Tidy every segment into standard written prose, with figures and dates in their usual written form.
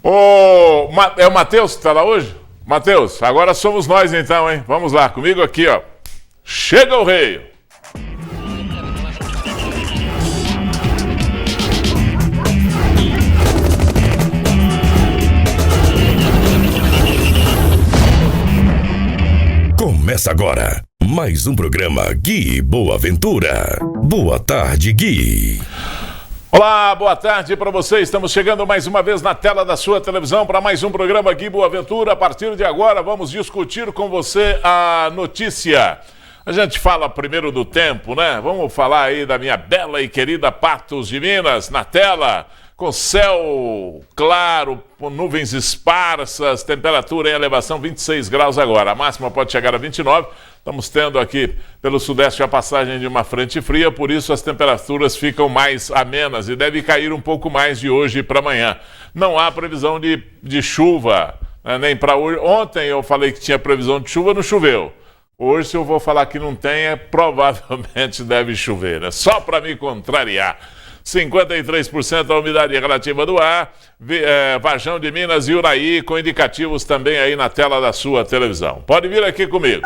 É o Matheus que está lá hoje? Matheus, agora somos nós então, hein? Vamos lá, comigo aqui, ó. Chega o rei! Começa agora mais um programa Gui Boa Ventura. Boa tarde, Gui. Olá, boa tarde para você. Estamos chegando mais uma vez na tela da sua televisão para mais um programa Gui Boa Ventura. A partir de agora vamos discutir com você a notícia. A gente fala primeiro do tempo, né? Vamos falar aí da minha bela e querida Patos de Minas na tela. Com céu claro, com nuvens esparsas, temperatura em elevação 26 graus agora. A máxima pode chegar a 29. Estamos tendo aqui pelo sudeste a passagem de uma frente fria, por isso as temperaturas ficam mais amenas e deve cair um pouco mais de hoje para amanhã. Não há previsão de chuva, né? Nem para hoje. Ontem eu falei que tinha previsão de chuva, não choveu. Hoje, se eu vou falar que não tem, provavelmente deve chover, né? Só para me contrariar. 53% a umidade relativa do ar, Varjão de Minas e Uraí, com indicativos também aí na tela da sua televisão. Pode vir aqui comigo.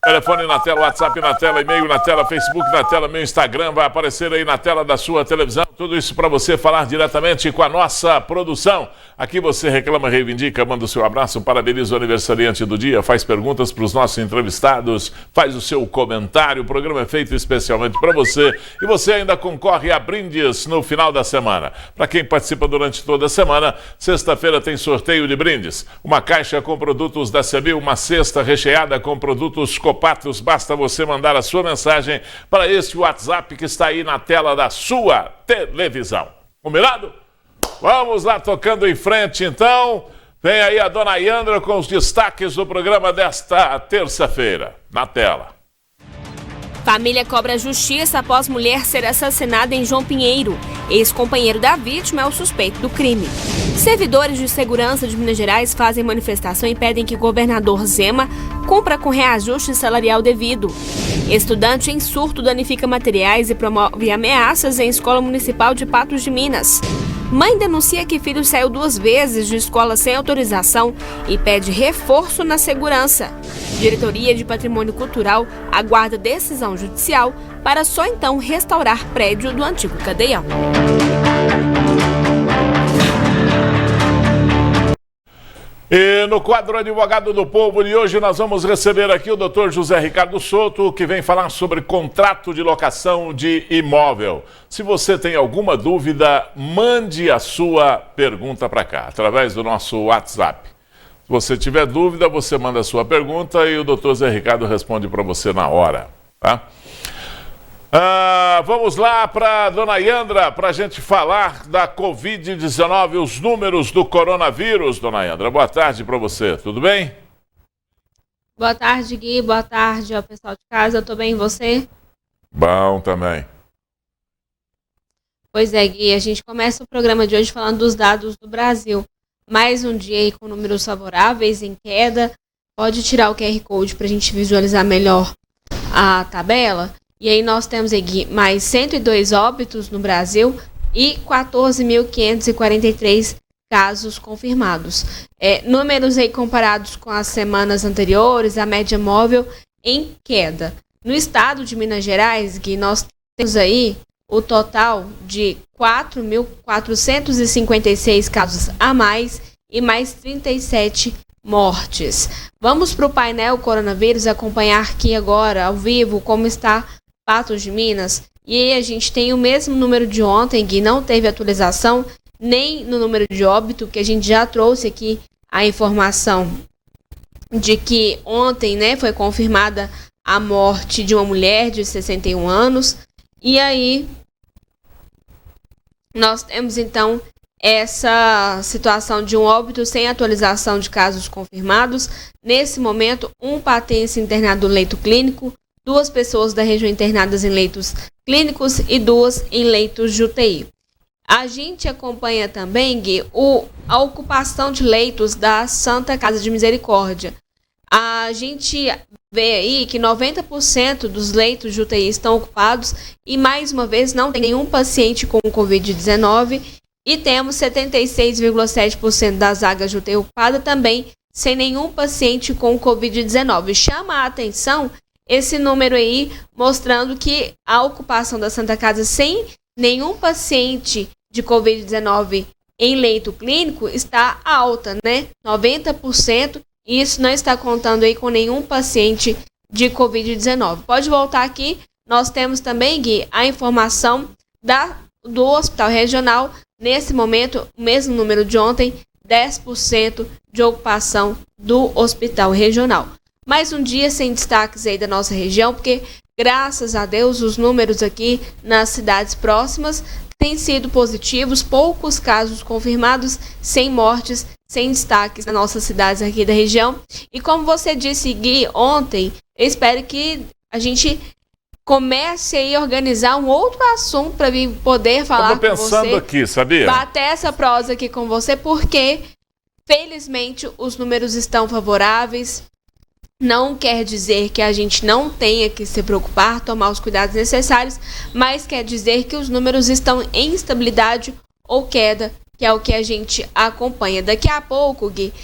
Telefone na tela, WhatsApp na tela, e-mail na tela, Facebook na tela, meu Instagram vai aparecer aí na tela da sua televisão. Tudo isso para você falar diretamente com a nossa produção. Aqui você reclama, reivindica, manda o seu abraço, parabeniza o aniversariante do dia, faz perguntas para os nossos entrevistados, faz o seu comentário. O programa é feito especialmente para você e você ainda concorre a brindes no final da semana. Para quem participa durante toda a semana, sexta-feira tem sorteio de brindes. Uma caixa com produtos da CEMIL, uma cesta recheada com produtos Copatos. Basta você mandar a sua mensagem para este WhatsApp que está aí na tela da sua televisão. Combinado? Vamos lá, tocando em frente então. Vem aí a dona Yandra com os destaques do programa desta terça-feira. Na tela. Família cobra justiça após mulher ser assassinada em João Pinheiro. Ex-companheiro da vítima é o suspeito do crime. Servidores de segurança de Minas Gerais fazem manifestação e pedem que o governador Zema cumpra com reajuste salarial devido. Estudante em surto danifica materiais e promove ameaças em escola municipal de Patos de Minas. Mãe denuncia que filho saiu 2 vezes de escola sem autorização e pede reforço na segurança. Diretoria de Patrimônio Cultural aguarda decisão judicial para só então restaurar prédio do antigo Cadeião. E no quadro Advogado do Povo de hoje nós vamos receber aqui o Dr. José Ricardo Souto, que vem falar sobre contrato de locação de imóvel. Se você tem alguma dúvida, mande a sua pergunta para cá, através do nosso WhatsApp. Se você tiver dúvida, você manda a sua pergunta e o Dr. Zé Ricardo responde para você na hora, tá? Vamos lá para a dona Yandra, para a gente falar da Covid-19, os números do coronavírus. Dona Yandra, boa tarde para você, tudo bem? Boa tarde, Gui, boa tarde ao pessoal de casa, eu tô bem, e você? Bom também. Pois é, Gui, a gente começa o programa de hoje falando dos dados do Brasil. Mais um dia aí com números favoráveis, em queda. Pode tirar o QR Code para a gente visualizar melhor a tabela. E aí nós temos aqui mais 102 óbitos no Brasil e 14.543 casos confirmados. Números aí comparados com as semanas anteriores, a média móvel em queda. No estado de Minas Gerais, Gui, nós temos aí o total de 4.456 casos a mais e mais 37 mortes. Vamos para o painel coronavírus acompanhar aqui agora, ao vivo, como está Patos de Minas. E aí a gente tem o mesmo número de ontem, que não teve atualização, nem no número de óbito, que a gente já trouxe aqui a informação de que ontem, né, foi confirmada a morte de uma mulher de 61 anos. E aí nós temos então essa situação de um óbito sem atualização de casos confirmados. Nesse momento, um patense internado no leito clínico, 2 pessoas da região internadas em leitos clínicos e 2 em leitos de UTI. A gente acompanha também, Gui, a ocupação de leitos da Santa Casa de Misericórdia. A gente vê aí que 90% dos leitos de UTI estão ocupados e, mais uma vez, não tem nenhum paciente com Covid-19 E temos 76,7% das vagas de UTI ocupada também, sem nenhum paciente com Covid-19. Chama a atenção esse número aí, mostrando que a ocupação da Santa Casa sem nenhum paciente de Covid-19 em leito clínico está alta, né? 90%, e isso não está contando aí com nenhum paciente de Covid-19. Pode voltar aqui, nós temos também, Gui, a informação do Hospital Regional. Nesse momento, o mesmo número de ontem, 10% de ocupação do Hospital Regional. Mais um dia sem destaques aí da nossa região, porque, graças a Deus, os números aqui nas cidades próximas têm sido positivos, poucos casos confirmados, sem mortes, sem destaques nas nossas cidades aqui da região. E como você disse, Gui, ontem, eu espero que a gente comece aí a organizar um outro assunto para vir poder falar com você. Estou pensando aqui, sabia? Bater essa prosa aqui com você, porque, felizmente, os números estão favoráveis. Não quer dizer que a gente não tenha que se preocupar, tomar os cuidados necessários, mas quer dizer que os números estão em estabilidade ou queda, que é o que a gente acompanha. Daqui a pouco, Gui,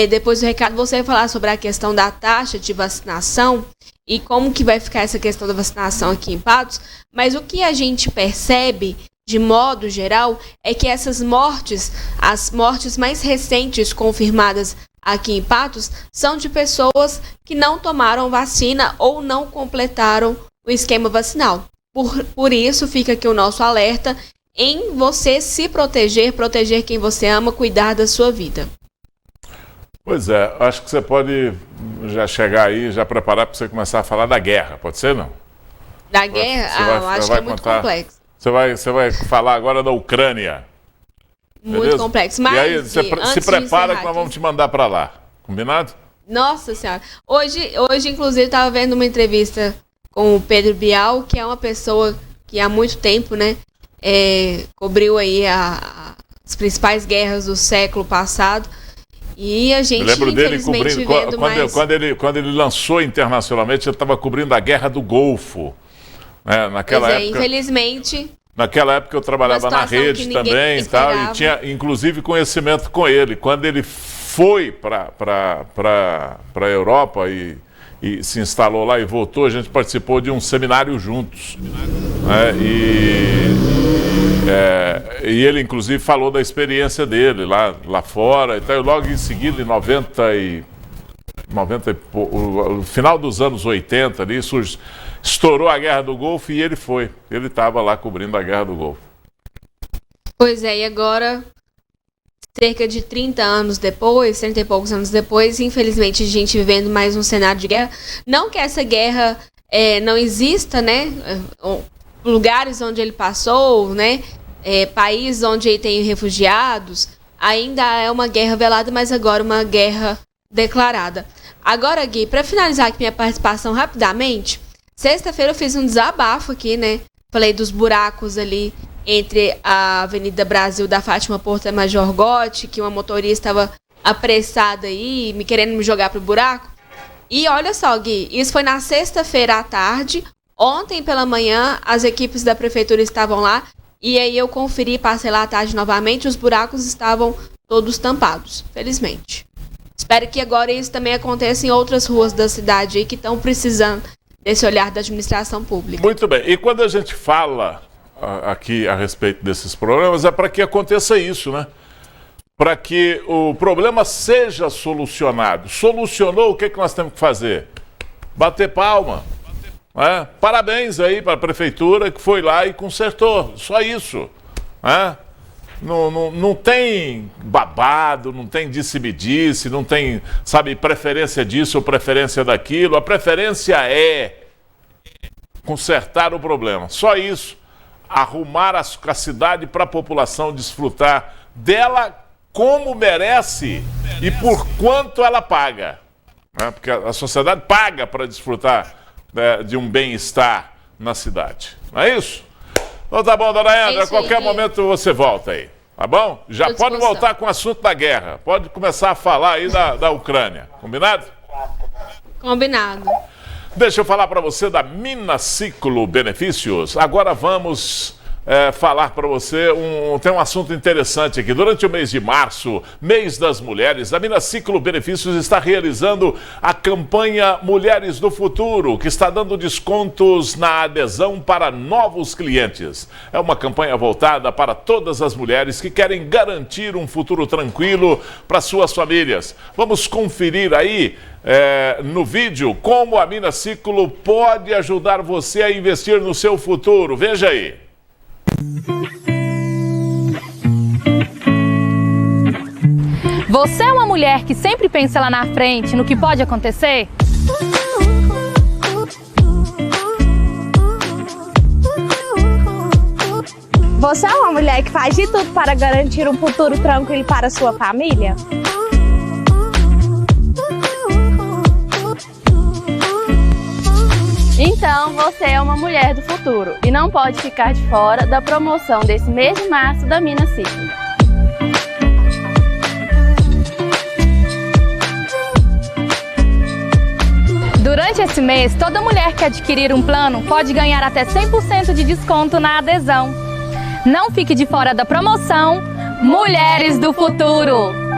depois do recado, você vai falar sobre a questão da taxa de vacinação e como que vai ficar essa questão da vacinação aqui em Patos, mas o que a gente percebe, de modo geral, é que essas mortes, as mortes mais recentes confirmadas aqui em Patos, são de pessoas que não tomaram vacina ou não completaram o esquema vacinal. Por isso, fica aqui o nosso alerta em você se proteger quem você ama, cuidar da sua vida. Pois é, acho que você pode já chegar aí, já preparar para você começar a falar da guerra, pode ser, não? Da guerra? Acho que é muito complexo. Você vai falar agora da Ucrânia. Muito beleza? complexo. Mas, e aí, você se prepara que nós vamos te mandar para lá. Combinado? Nossa Senhora. Hoje inclusive, estava vendo uma entrevista com o Pedro Bial, que é uma pessoa que há muito tempo, né, cobriu aí as principais guerras do século passado. E a gente, eu lembro dele cobrindo, quando ele lançou internacionalmente, ele estava cobrindo a Guerra do Golfo. Né? Naquela época, infelizmente... Naquela época eu trabalhava na rede também e tinha inclusive conhecimento com ele. Quando ele foi para a Europa e se instalou lá e voltou, a gente participou de um seminário juntos. Né? E ele inclusive falou da experiência dele lá fora. Então, logo em seguida, em 90 o final dos anos 80 ali, estourou a Guerra do Golfo e ele estava lá cobrindo a Guerra do Golfo. Pois é, e agora, cerca de 30 e poucos anos depois, infelizmente a gente vivendo mais um cenário de guerra. Não que essa guerra não exista, né? Lugares onde ele passou, né? Países onde ele tem refugiados, ainda é uma guerra velada, mas agora uma guerra declarada. Agora, Gui, para finalizar aqui minha participação rapidamente, sexta-feira eu fiz um desabafo aqui, né? Falei dos buracos ali entre a Avenida Brasil da Fátima Porta Major Gotti, que uma motorista estava apressada aí, querendo me jogar pro buraco. E olha só, Gui, isso foi na sexta-feira à tarde. Ontem pela manhã, as equipes da prefeitura estavam lá. E aí eu conferi, passei lá à tarde novamente, os buracos estavam todos tampados, felizmente. Espero que agora isso também aconteça em outras ruas da cidade aí que estão precisando desse olhar da administração pública. Muito bem. E quando a gente fala aqui a respeito desses problemas, é para que aconteça isso, né? Para que o problema seja solucionado. Solucionou, o que nós temos que fazer? Bater palma. Né? Parabéns aí para a prefeitura que foi lá e consertou. Só isso. Né? Não tem babado, não tem disse-me-disse, não tem, sabe, preferência disso ou preferência daquilo. A preferência é consertar o problema. Só isso. Arrumar a cidade para a população desfrutar dela como merece e por quanto ela paga. Né? Porque a sociedade paga para desfrutar de um bem-estar na cidade. Não é isso? Então tá bom, dona Andra, a qualquer momento você volta aí, tá bom? Já pode voltar com o assunto da guerra, pode começar a falar aí da Ucrânia, combinado? Combinado. Deixa eu falar para você da Minaciclo Benefícios. Agora vamos falar para você, tem um assunto interessante aqui. Durante o mês de março, mês das mulheres, a Minaciclo Benefícios está realizando a campanha Mulheres do Futuro, que está dando descontos na adesão para novos clientes. É uma campanha voltada para todas as mulheres que querem garantir um futuro tranquilo para suas famílias. Vamos conferir aí no vídeo como a Minaciclo pode ajudar você a investir no seu futuro. Veja aí. Você é uma mulher que sempre pensa lá na frente no que pode acontecer? Você é uma mulher que faz de tudo para garantir um futuro tranquilo para a sua família? Então, você é uma mulher do futuro e não pode ficar de fora da promoção desse mês de março da Minaciclo. Durante esse mês, toda mulher que adquirir um plano pode ganhar até 100% de desconto na adesão. Não fique de fora da promoção Mulheres do Futuro.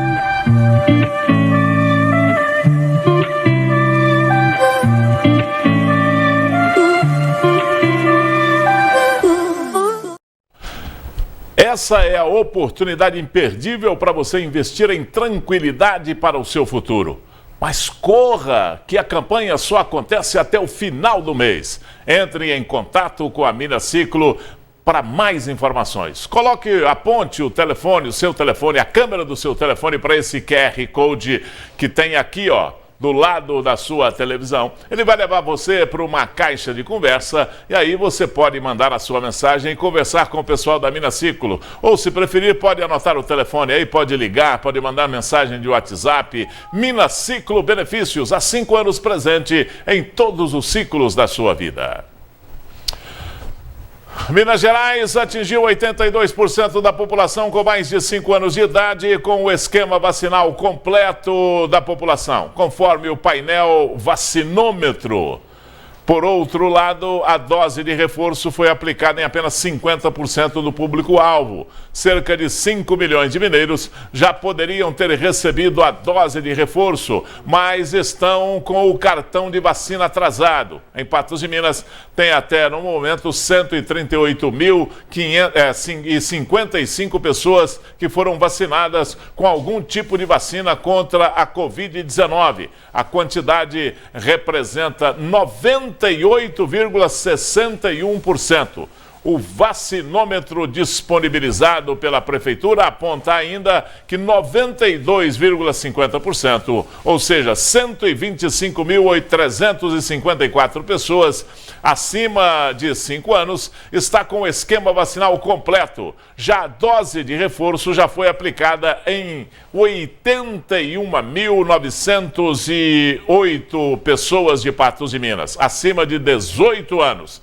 Essa é a oportunidade imperdível para você investir em tranquilidade para o seu futuro. Mas corra, que a campanha só acontece até o final do mês. Entre em contato com a Minaciclo para mais informações. Aponte o telefone, o seu telefone, a câmera do seu telefone para esse QR Code que tem aqui, ó, do lado da sua televisão. Ele vai levar você para uma caixa de conversa e aí você pode mandar a sua mensagem e conversar com o pessoal da Minaciclo. Ou, se preferir, pode anotar o telefone aí, pode ligar, pode mandar mensagem de WhatsApp. Minaciclo Benefícios, há 5 anos presente em todos os ciclos da sua vida. Minas Gerais atingiu 82% da população com mais de 5 anos de idade com o esquema vacinal completo da população, conforme o painel vacinômetro. Por outro lado, a dose de reforço foi aplicada em apenas 50% do público-alvo. Cerca de 5 milhões de mineiros já poderiam ter recebido a dose de reforço, mas estão com o cartão de vacina atrasado. Em Patos de Minas, tem até no momento 138.555 pessoas que foram vacinadas com algum tipo de vacina contra a Covid-19. A quantidade representa 98,61%. O vacinômetro disponibilizado pela Prefeitura aponta ainda que 92,50%, ou seja, 125.354 pessoas acima de 5 anos, está com o esquema vacinal completo. Já a dose de reforço já foi aplicada em 81.908 pessoas de Patos de Minas, acima de 18 anos,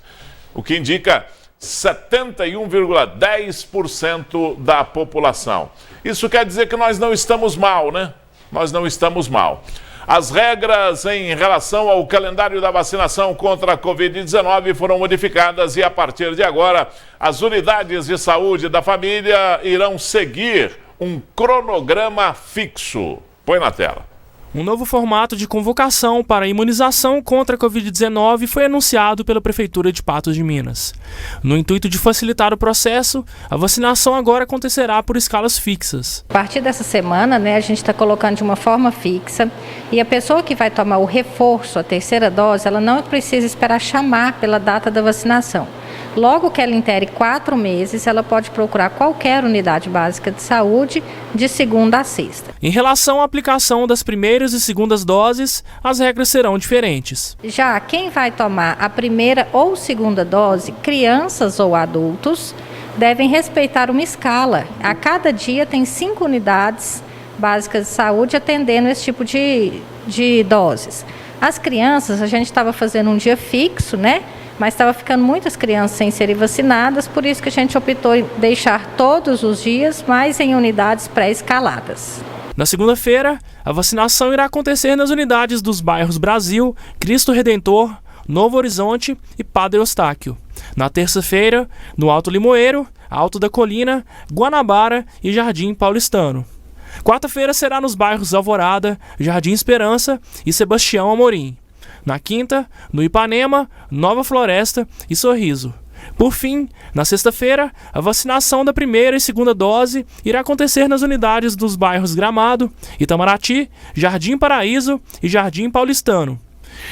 o que indica 71,10% da população. Isso quer dizer que nós não estamos mal, né? Nós não estamos mal. As regras em relação ao calendário da vacinação contra a Covid-19 foram modificadas e, a partir de agora, as unidades de saúde da família irão seguir um cronograma fixo. Põe na tela. Um novo formato de convocação para a imunização contra a Covid-19 foi anunciado pela Prefeitura de Patos de Minas. No intuito de facilitar o processo, a vacinação agora acontecerá por escalas fixas. A partir dessa semana, a gente está colocando de uma forma fixa e a pessoa que vai tomar o reforço, a terceira dose, ela não precisa esperar chamar pela data da vacinação. Logo que ela intere 4 meses, ela pode procurar qualquer unidade básica de saúde de segunda a sexta. Em relação à aplicação das primeiras e segundas doses, as regras serão diferentes. Já quem vai tomar a primeira ou segunda dose, crianças ou adultos, devem respeitar uma escala. A cada dia tem 5 unidades básicas de saúde atendendo esse tipo de doses. As crianças, a gente estava fazendo um dia fixo, mas estava ficando muitas crianças sem serem vacinadas, por isso que a gente optou em deixar todos os dias, mas em unidades pré-escaladas. Na segunda-feira, a vacinação irá acontecer nas unidades dos bairros Brasil, Cristo Redentor, Novo Horizonte e Padre Eustáquio. Na terça-feira, no Alto Limoeiro, Alto da Colina, Guanabara e Jardim Paulistano. Quarta-feira será nos bairros Alvorada, Jardim Esperança e Sebastião Amorim. Na quinta, no Ipanema, Nova Floresta e Sorriso. Por fim, na sexta-feira, a vacinação da primeira e segunda dose irá acontecer nas unidades dos bairros Gramado, Itamaraty, Jardim Paraíso e Jardim Paulistano.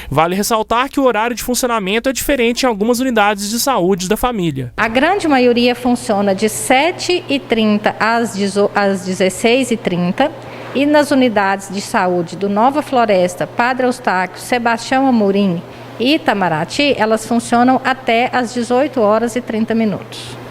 Vale ressaltar que o horário de funcionamento é diferente em algumas unidades de saúde da família. A grande maioria funciona de 7h30 às 16h30 e nas unidades de saúde do Nova Floresta, Padre Eustáquio, Sebastião Amorim e Itamaraty, elas funcionam até às 18h30.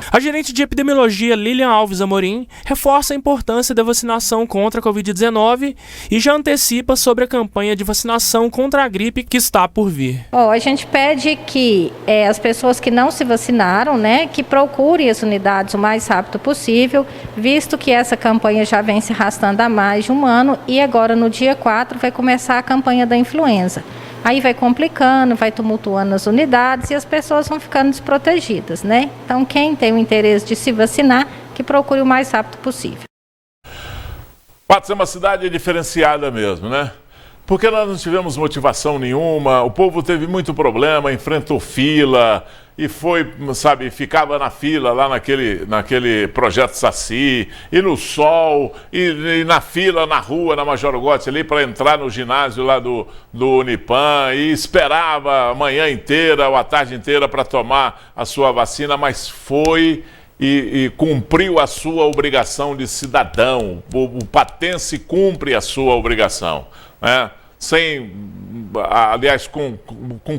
A gerente de epidemiologia Lilian Alves Amorim reforça a importância da vacinação contra a Covid-19 e já antecipa sobre a campanha de vacinação contra a gripe que está por vir. A gente pede que as pessoas que não se vacinaram, que procurem as unidades o mais rápido possível, visto que essa campanha já vem se arrastando há mais de um ano e agora no dia 4 vai começar a campanha da influenza. Aí vai complicando, vai tumultuando as unidades e as pessoas vão ficando desprotegidas, Então, quem tem o interesse de se vacinar, que procure o mais rápido possível. Patos é uma cidade diferenciada mesmo, Porque nós não tivemos motivação nenhuma, o povo teve muito problema, enfrentou fila e ficava na fila lá naquele projeto Saci, e no sol, e na fila na rua, na Major Gotti ali para entrar no ginásio lá do Unipan, e esperava a manhã inteira ou a tarde inteira para tomar a sua vacina, mas foi e cumpriu a sua obrigação de cidadão. O patense cumpre a sua obrigação, aliás, com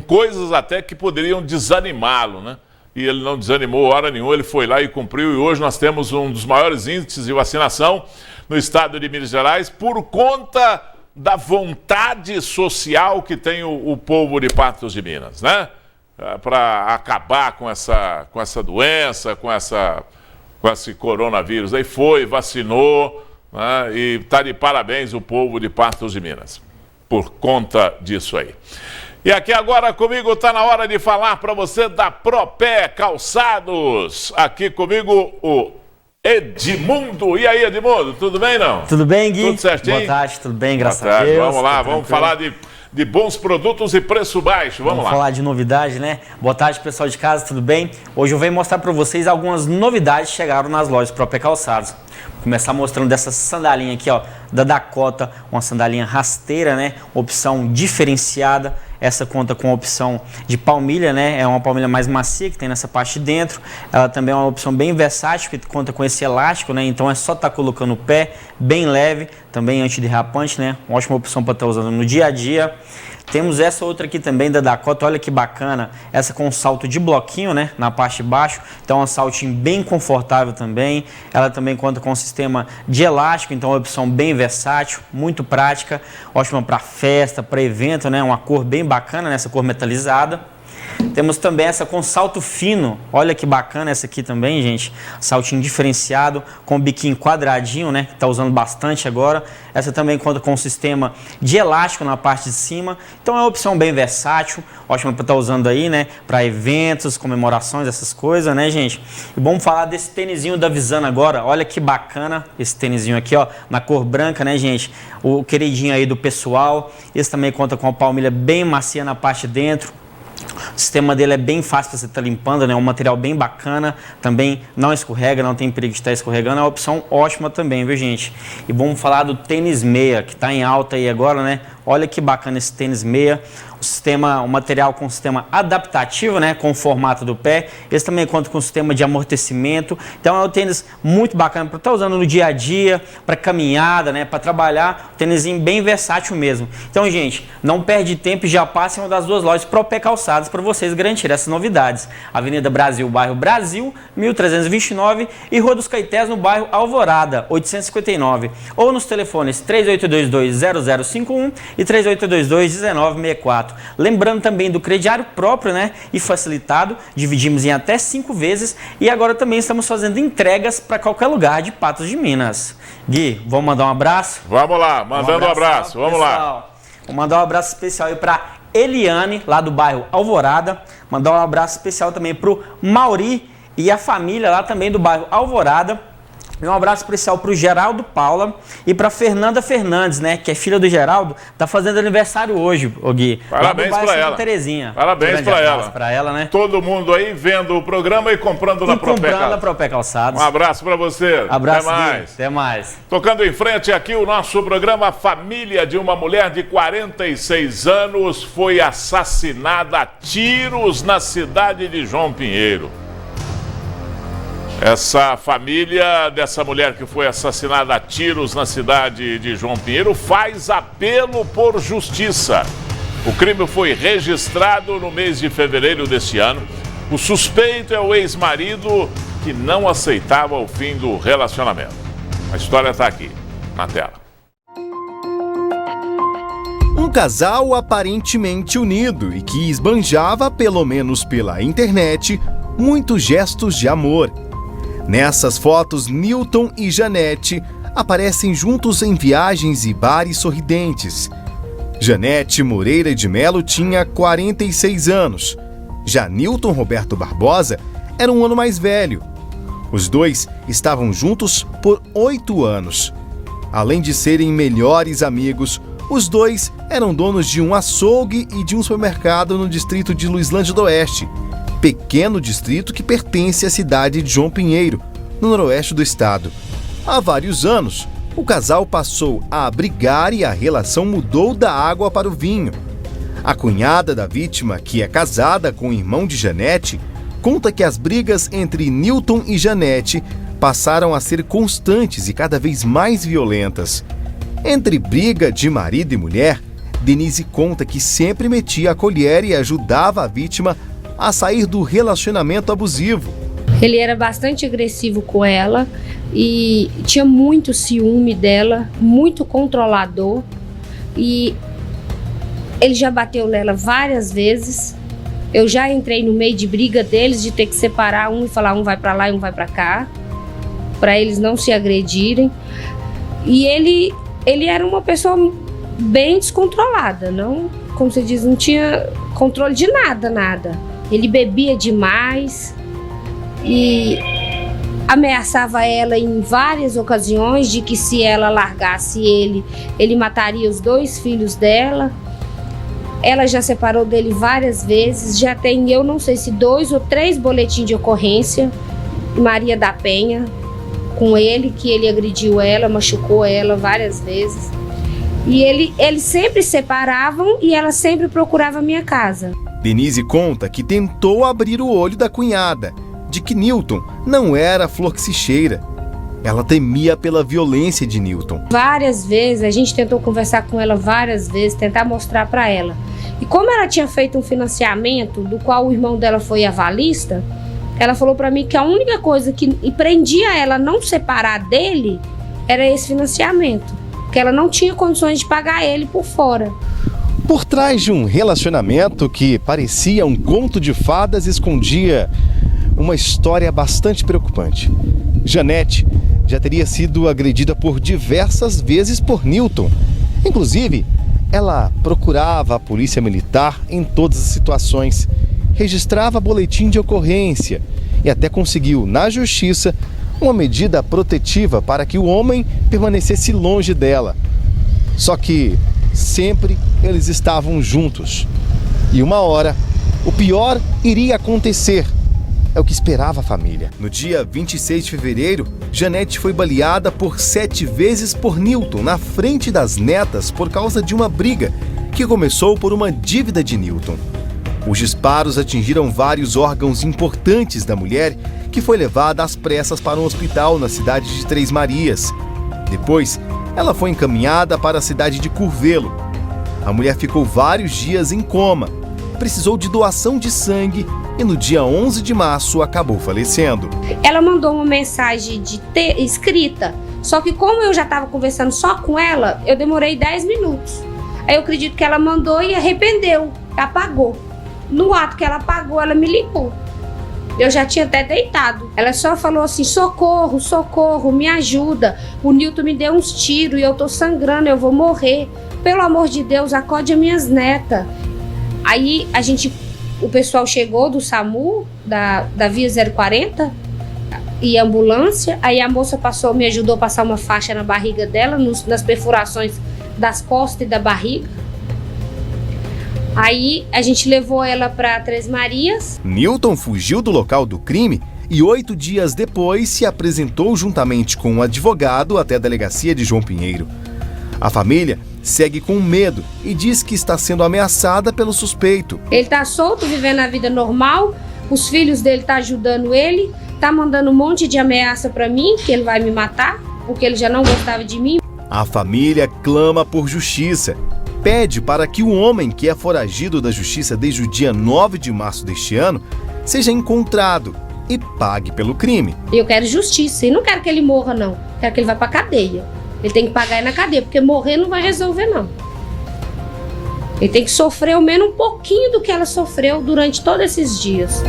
coisas até que poderiam desanimá-lo, E ele não desanimou hora nenhuma, ele foi lá e cumpriu. E hoje nós temos um dos maiores índices de vacinação no estado de Minas Gerais por conta da vontade social que tem o povo de Patos de Minas, Para acabar com essa doença, com esse coronavírus. Aí vacinou, e está de parabéns o povo de Patos de Minas por conta disso aí. E aqui agora comigo está na hora de falar para você da Propé Calçados. Aqui comigo o Edmundo. E aí, Edmundo, tudo bem, não? Tudo bem, Gui? Tudo certinho? Boa tarde, tudo bem, graças a Deus. Vamos lá, vamos falar de bons produtos e preço baixo. Vamos lá. Falar de novidade, Boa tarde, pessoal de casa, tudo bem? Hoje eu venho mostrar para vocês algumas novidades que chegaram nas lojas Propé Calçados. Vou começar mostrando dessa sandalinha aqui, da Dakota, uma sandalinha rasteira, opção diferenciada. Essa conta com a opção de palmilha, É uma palmilha mais macia que tem nessa parte de dentro. Ela também é uma opção bem versátil, que conta com esse elástico, Então é só estar colocando o pé, bem leve, também antiderrapante, Uma ótima opção para estar usando no dia a dia. Temos essa outra aqui também da Dakota, olha que bacana, essa com salto de bloquinho, na parte de baixo, então é um saltinho bem confortável também. Ela também conta com um sistema de elástico, então é uma opção bem versátil, muito prática, ótima para festa, para evento, uma cor bem bacana, essa cor metalizada. Temos também essa com salto fino, olha que bacana essa aqui também, gente, saltinho diferenciado, com biquinho quadradinho, que está usando bastante agora. Essa também conta com um sistema de elástico na parte de cima, então é uma opção bem versátil, ótima para estar usando aí, para eventos, comemorações, essas coisas, gente. E vamos falar desse tênisinho da Visana agora, olha que bacana esse tênisinho aqui, na cor branca, gente, o queridinho aí do pessoal. Esse também conta com a palmilha bem macia na parte de dentro. O sistema dele é bem fácil para você estar limpando, um material bem bacana, também não escorrega, não tem perigo de estar escorregando, é uma opção ótima também, viu, gente? E vamos falar do tênis meia, que está em alta aí agora, Olha que bacana esse tênis meia, o material com sistema adaptativo, com o formato do pé. Esse também conta com sistema de amortecimento, então é um tênis muito bacana para estar usando no dia a dia, para caminhada, para trabalhar, um tênisinho bem versátil mesmo. Então, gente, não perde tempo e já passe em uma das duas lojas Propé Calçados para vocês garantirem essas novidades. Avenida Brasil, bairro Brasil, 1329 e Rua dos Caetés, no bairro Alvorada, 859. Ou nos telefones 3822-0051 e 3822-1964. Lembrando também do crediário próprio, e facilitado, dividimos em até 5 vezes e agora também estamos fazendo entregas para qualquer lugar de Patos de Minas. Gui, vamos mandar um abraço? Vamos lá, mandando um abraço, vamos lá. Vou mandar um abraço especial aí para Eliane, lá do bairro Alvorada. Mandar um abraço especial também pro Mauri e a família lá também do bairro Alvorada. E um abraço especial para o Geraldo Paula e para Fernanda Fernandes, né, que é filha do Geraldo, tá fazendo aniversário hoje, o Gui. Parabéns para ela. Terezinha. Parabéns para ela. Para ela, né? Todo mundo aí vendo o programa e comprando na Propé Calçados. Um abraço para você. Abraço, até mais. Gui. Até mais. Tocando em frente aqui o nosso programa, a família de uma mulher de 46 anos foi assassinada a tiros na cidade de João Pinheiro. Essa família dessa mulher que foi assassinada a tiros na cidade de João Pinheiro faz apelo por justiça. O crime foi registrado no mês de fevereiro deste ano. O suspeito é o ex-marido que não aceitava o fim do relacionamento. A história está aqui, na tela. Um casal aparentemente unido e que esbanjava, pelo menos pela internet, muitos gestos de amor. Nessas fotos, Nilton e Janete aparecem juntos em viagens e bares sorridentes. Janete Moreira de Melo tinha 46 anos. Já Nilton Roberto Barbosa era um ano mais velho. Os dois estavam juntos por 8 anos. Além de serem melhores amigos, os dois eram donos de um açougue e de um supermercado no distrito de Luislândia do Oeste, pequeno distrito que pertence à cidade de João Pinheiro, no noroeste do estado. Há vários anos, o casal passou a brigar e a relação mudou da água para o vinho. A cunhada da vítima, que é casada com o irmão de Janete, conta que as brigas entre Nilton e Janete passaram a ser constantes e cada vez mais violentas. Entre briga de marido e mulher, Denise conta que sempre metia a colher e ajudava a vítima a sair do relacionamento abusivo. Ele era bastante agressivo com ela e tinha muito ciúme dela, muito controlador, e ele já bateu nela várias vezes. Eu já entrei no meio de briga deles, de ter que separar um e falar um vai pra lá e um vai pra cá, para eles não se agredirem. E ele era uma pessoa bem descontrolada, não, como você diz, não tinha controle de nada. Ele bebia demais e ameaçava ela em várias ocasiões de que se ela largasse ele mataria os 2 filhos dela. Ela já separou dele várias vezes, já tem, eu não sei se 2 ou 3 boletins de ocorrência em Maria da Penha com ele, que ele agrediu ela, machucou ela várias vezes. E eles sempre separavam e ela sempre procurava a minha casa. Denise conta que tentou abrir o olho da cunhada, de que Nilton não era flor que se cheira. Ela temia pela violência de Nilton. Várias vezes, a gente tentou conversar com ela várias vezes, tentar mostrar para ela. E como ela tinha feito um financiamento, do qual o irmão dela foi avalista, ela falou para mim que a única coisa que prendia ela a não separar dele era esse financiamento, porque ela não tinha condições de pagar ele por fora. Por trás de um relacionamento que parecia um conto de fadas, escondia uma história bastante preocupante. Janete já teria sido agredida por diversas vezes por Nilton. Inclusive, ela procurava a polícia militar em todas as situações, registrava boletim de ocorrência e até conseguiu, na justiça, uma medida protetiva para que o homem permanecesse longe dela. Só que sempre eles estavam juntos. E uma hora, o pior iria acontecer. É o que esperava a família. No dia 26 de fevereiro, Janete foi baleada por 7 vezes por Nilton na frente das netas por causa de uma briga que começou por uma dívida de Nilton. Os disparos atingiram vários órgãos importantes da mulher, que foi levada às pressas para um hospital na cidade de Três Marias. Depois, ela foi encaminhada para a cidade de Curvelo. A mulher ficou vários dias em coma, precisou de doação de sangue e no dia 11 de março acabou falecendo. Ela mandou uma mensagem escrita, só que como eu já estava conversando só com ela, eu demorei 10 minutos. Aí eu acredito que ela mandou e arrependeu, apagou. No ato que ela apagou, ela me ligou. Eu já tinha até deitado. Ela só falou assim: socorro, socorro, me ajuda. O Nilton me deu uns tiros e eu tô sangrando, eu vou morrer. Pelo amor de Deus, acode as minhas netas. Aí o pessoal chegou do SAMU, da Via 040, e ambulância. Aí a moça me ajudou a passar uma faixa na barriga dela, nas perfurações das costas e da barriga. Aí a gente levou ela para Três Marias. Newton fugiu do local do crime e 8 dias depois se apresentou juntamente com um advogado até a delegacia de João Pinheiro. A família segue com medo e diz que está sendo ameaçada pelo suspeito. Ele está solto, vivendo a vida normal, os filhos dele estão ajudando ele, tá mandando um monte de ameaça para mim, que ele vai me matar, porque ele já não gostava de mim. A família clama por justiça. Pede para que o homem que é foragido da justiça desde o dia 9 de março deste ano seja encontrado e pague pelo crime. Eu quero justiça e não quero que ele morra, não. Quero que ele vá para cadeia. Ele tem que pagar aí na cadeia, porque morrer não vai resolver, não. Ele tem que sofrer ao menos um pouquinho do que ela sofreu durante todos esses dias.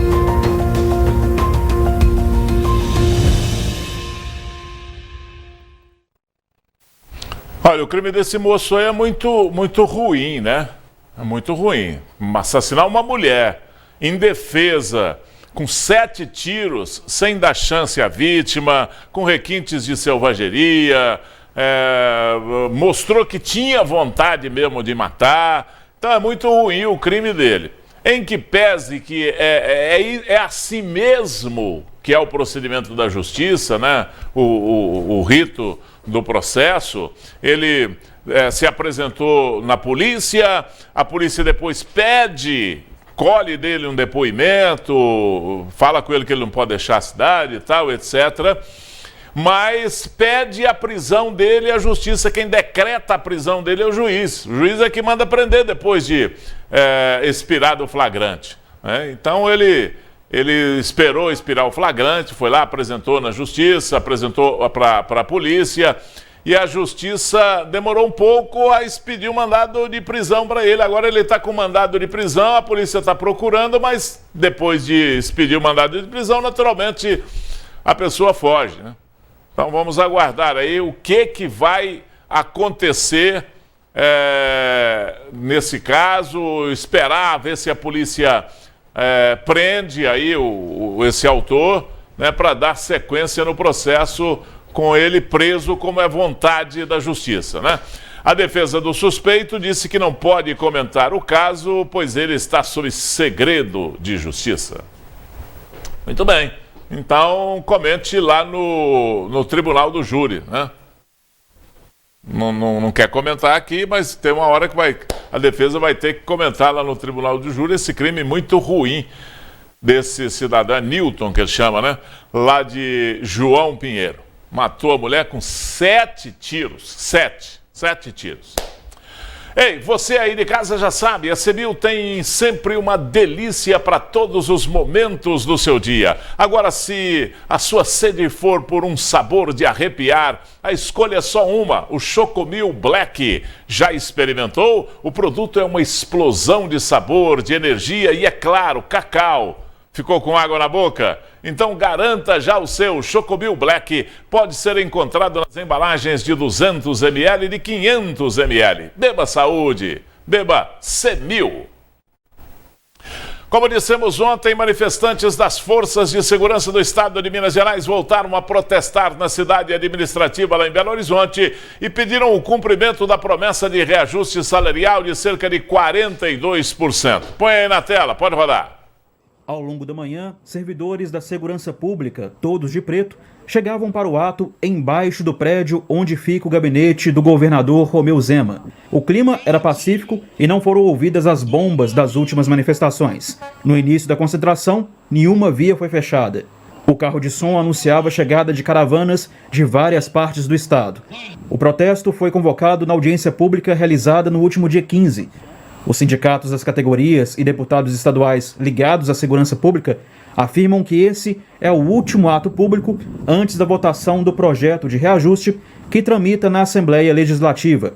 Olha, o crime desse moço aí é muito ruim, né? É muito ruim. Assassinar uma mulher indefesa, com 7 tiros, sem dar chance à vítima, com requintes de selvageria, mostrou que tinha vontade mesmo de matar. Então é muito ruim o crime dele. Em que pese que é assim mesmo que é o procedimento da justiça, né? O rito do processo. Ele se apresentou na polícia, a polícia depois colhe dele um depoimento, fala com ele que ele não pode deixar a cidade e tal, etc. Mas pede a prisão dele, a justiça, quem decreta a prisão dele é o juiz. O juiz é que manda prender depois de expirar o flagrante, né? Então ele esperou expirar o flagrante, foi lá, apresentou na justiça, apresentou para a polícia, e a justiça demorou um pouco a expedir um mandado de prisão para ele. Agora ele está com mandado de prisão, a polícia está procurando, mas depois de expedir o mandado de prisão, naturalmente a pessoa foge, né? Então vamos aguardar aí o que vai acontecer nesse caso, esperar ver se a polícia prende aí esse autor, né, para dar sequência no processo com ele preso, como é vontade da justiça, né? A defesa do suspeito disse que não pode comentar o caso, pois ele está sob segredo de justiça. Muito bem. Então, comente lá no tribunal do júri, né? Não quer comentar aqui, mas tem uma hora que a defesa vai ter que comentar lá no tribunal do júri esse crime muito ruim desse cidadão, Newton, que ele chama, né? Lá de João Pinheiro. Matou a mulher com 7 tiros. 7 tiros. Ei, você aí de casa já sabe, a Semil tem sempre uma delícia para todos os momentos do seu dia. Agora, se a sua sede for por um sabor de arrepiar, a escolha é só uma, o Chocomil Black. Já experimentou? O produto é uma explosão de sabor, de energia e, é claro, cacau. Ficou com água na boca? Então garanta já o seu Chocomil Black. Pode ser encontrado nas embalagens de 200 ml e de 500 ml. Beba saúde, beba Semil. Como dissemos ontem, manifestantes das Forças de Segurança do Estado de Minas Gerais voltaram a protestar na cidade administrativa lá em Belo Horizonte e pediram o cumprimento da promessa de reajuste salarial de cerca de 42%. Põe aí na tela, pode rodar. Ao longo da manhã, servidores da segurança pública, todos de preto, chegavam para o ato embaixo do prédio onde fica o gabinete do governador Romeu Zema. O clima era pacífico e não foram ouvidas as bombas das últimas manifestações. No início da concentração, nenhuma via foi fechada. O carro de som anunciava a chegada de caravanas de várias partes do estado. O protesto foi convocado na audiência pública realizada no último dia 15. Os sindicatos das categorias e deputados estaduais ligados à segurança pública afirmam que esse é o último ato público antes da votação do projeto de reajuste que tramita na Assembleia Legislativa.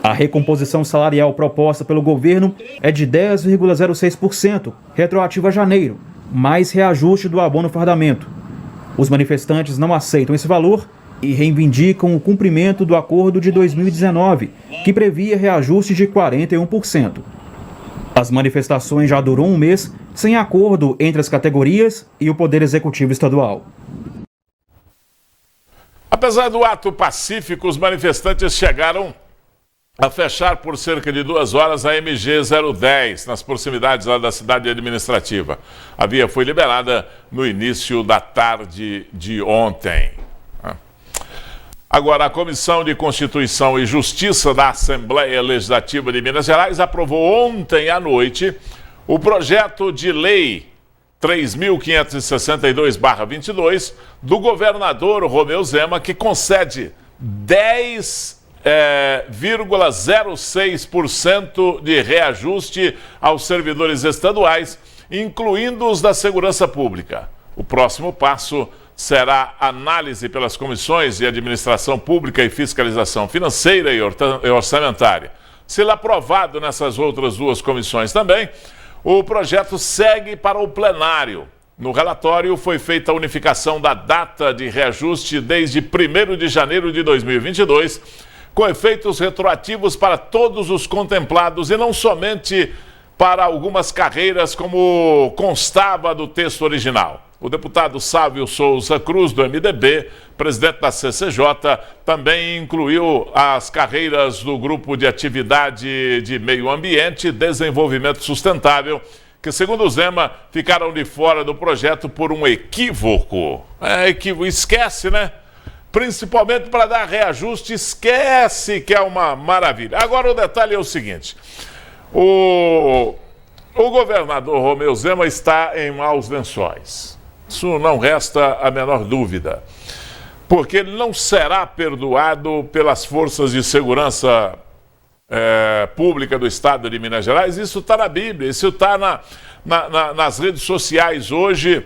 A recomposição salarial proposta pelo governo é de 10,06%, retroativa a janeiro, mais reajuste do abono fardamento. Os manifestantes não aceitam esse valor e reivindicam o cumprimento do acordo de 2019, que previa reajuste de 41%. As manifestações já duram um mês, sem acordo entre as categorias e o Poder Executivo Estadual. Apesar do ato pacífico, os manifestantes chegaram a fechar por cerca de 2 horas a MG 010, nas proximidades lá da cidade administrativa. A via foi liberada no início da tarde de ontem. Agora, a Comissão de Constituição e Justiça da Assembleia Legislativa de Minas Gerais aprovou ontem à noite o projeto de lei 3.562/22 do governador Romeu Zema, que concede 10,06% de reajuste aos servidores estaduais, incluindo os da segurança pública. O próximo passo será análise pelas comissões de administração pública e fiscalização financeira e orçamentária. Se ele aprovado nessas outras 2 comissões também, o projeto segue para o plenário. No relatório foi feita a unificação da data de reajuste desde 1º de janeiro de 2022, com efeitos retroativos para todos os contemplados e não somente para algumas carreiras, como constava do texto original. O deputado Sávio Souza Cruz, do MDB, presidente da CCJ, também incluiu as carreiras do Grupo de Atividade de Meio Ambiente e Desenvolvimento Sustentável, que, segundo o Zema, ficaram de fora do projeto por um equívoco. Esquece, né? Principalmente para dar reajuste, esquece que é uma maravilha. Agora o detalhe é o seguinte: o governador Romeu Zema está em maus lençóis. Isso não resta a menor dúvida, porque ele não será perdoado pelas forças de segurança pública do Estado de Minas Gerais. Isso está na Bíblia, isso está nas redes sociais hoje,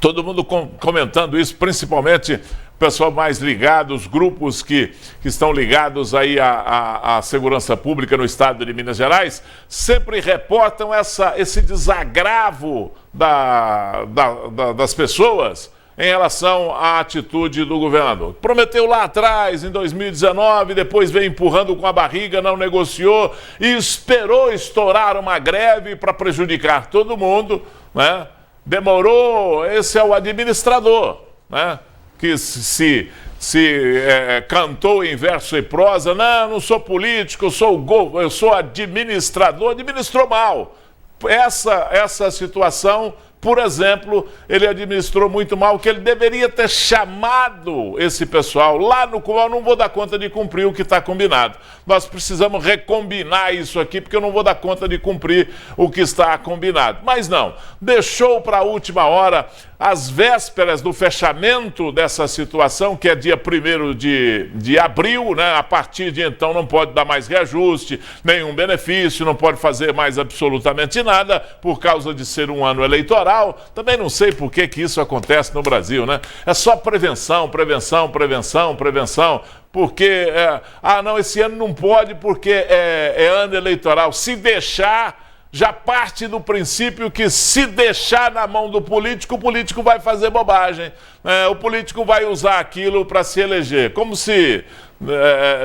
todo mundo comentando isso, principalmente o pessoal mais ligado, os grupos que estão ligados aí à segurança pública no Estado de Minas Gerais, sempre reportam esse desagravo das pessoas em relação à atitude do governador. Prometeu lá atrás, em 2019, depois veio empurrando com a barriga, não negociou e esperou estourar uma greve para prejudicar todo mundo, né? Demorou, esse é o administrador, né? Que se cantou em verso e prosa, não sou político, eu sou administrador, administrou mal. Essa situação, por exemplo, ele administrou muito mal, que ele deveria ter chamado esse pessoal lá no qual eu não vou dar conta de cumprir o que está combinado. Nós precisamos recombinar isso aqui, porque eu não vou dar conta de cumprir o que está combinado. Mas não, deixou para a última hora, às vésperas do fechamento dessa situação, que é dia 1º de abril, né? A partir de então não pode dar mais reajuste, nenhum benefício, não pode fazer mais absolutamente nada, por causa de ser um ano eleitoral. Também não sei por que isso acontece no Brasil, né? É só prevenção, porque, não, esse ano não pode porque é ano eleitoral. Se deixar, já parte do princípio que se deixar na mão do político, o político vai fazer bobagem. O político vai usar aquilo para se eleger, como se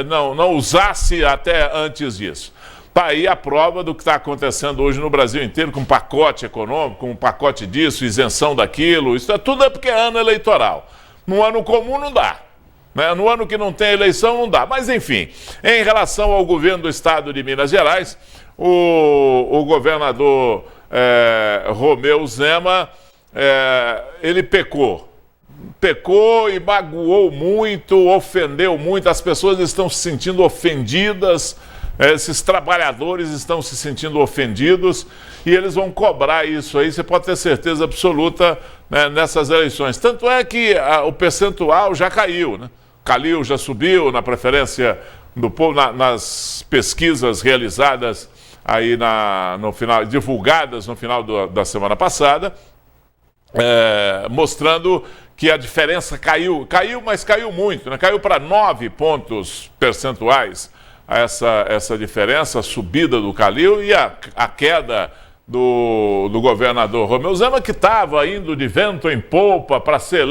não usasse até antes disso. Está aí a prova do que está acontecendo hoje no Brasil inteiro, com pacote econômico, com pacote disso, isenção daquilo. Isso tudo é porque é ano eleitoral. No ano comum não dá, né? No ano que não tem eleição não dá. Mas, enfim, em relação ao governo do Estado de Minas Gerais, o governador Romeu Zema, ele pecou e magoou muito, ofendeu muito. As pessoas estão se sentindo ofendidas. Esses trabalhadores estão se sentindo ofendidos e eles vão cobrar isso aí, você pode ter certeza absoluta, né, nessas eleições. Tanto é que o percentual já caiu, né? Calil já subiu na preferência do povo, nas pesquisas realizadas aí no final, divulgadas no final da semana passada, mostrando que a diferença caiu, mas caiu muito, né? Caiu para 9 pontos percentuais. Essa diferença, a subida do Calil e a queda do governador Romeu Zema, que estava indo de vento em popa para ser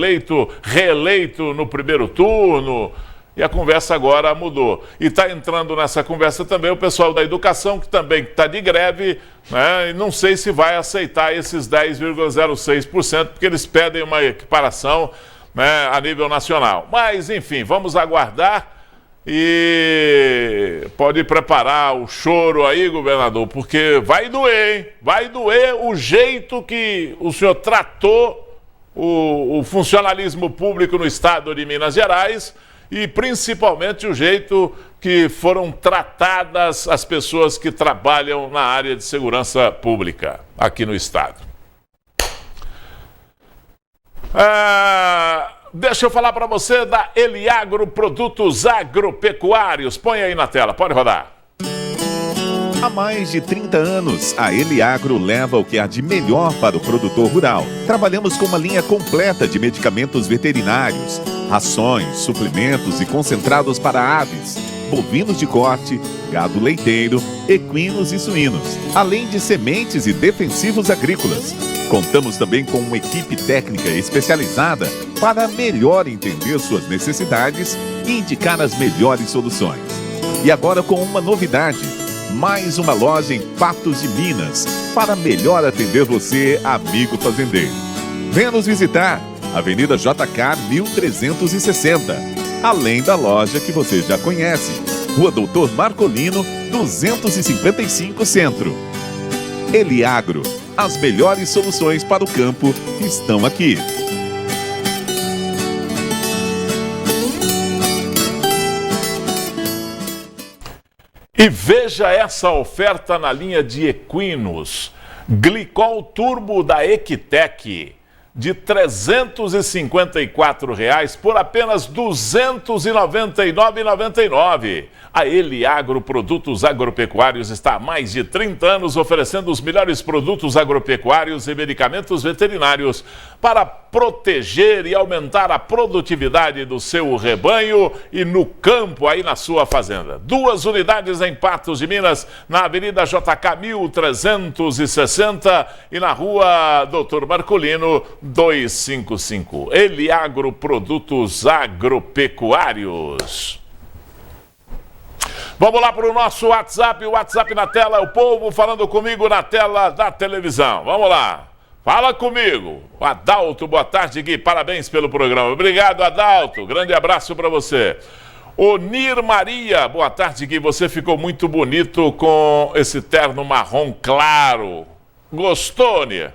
reeleito no primeiro turno. E a conversa agora mudou. E está entrando nessa conversa também o pessoal da educação, que também está de greve, né? E não sei se vai aceitar esses 10,06%, porque eles pedem uma equiparação, né, a nível nacional. Mas, enfim, vamos aguardar e pode preparar o choro aí, governador, porque vai doer, hein? Vai doer o jeito que o senhor tratou o funcionalismo público no estado de Minas Gerais, e principalmente o jeito que foram tratadas as pessoas que trabalham na área de segurança pública aqui no estado. Deixa eu falar para você da Eliagro Produtos Agropecuários. Põe aí na tela, pode rodar. Há mais de 30 anos, a Eliagro leva o que há de melhor para o produtor rural. Trabalhamos com uma linha completa de medicamentos veterinários, rações, suplementos e concentrados para aves, bovinos de corte, gado leiteiro, equinos e suínos, além de sementes e defensivos agrícolas. Contamos também com uma equipe técnica especializada para melhor entender suas necessidades e indicar as melhores soluções. E agora com uma novidade. Mais uma loja em Patos de Minas, para melhor atender você, amigo fazendeiro. Venha nos visitar, Avenida JK 1360, além da loja que você já conhece, Rua Doutor Marcolino, 255 Centro. Eliagro, as melhores soluções para o campo estão aqui. E veja essa oferta na linha de equinos. Glicol Turbo da Equitec, de R$ 354,00 por apenas R$ 299,99. A Eliagro Produtos Agropecuários está há mais de 30 anos oferecendo os melhores produtos agropecuários e medicamentos veterinários para proteger e aumentar a produtividade do seu rebanho e no campo aí na sua fazenda. 2 unidades em Patos de Minas, na Avenida JK 1360 e na Rua Doutor Marcolino 255. Eliagro Produtos Agropecuários. Vamos lá para o nosso WhatsApp, o WhatsApp na tela, o povo falando comigo na tela da televisão. Vamos lá, fala comigo. Adalto, boa tarde, Gui, parabéns pelo programa. Obrigado, Adalto, grande abraço para você. Onir Maria, boa tarde, Gui, você ficou muito bonito com esse terno marrom claro. Gostou, Onir?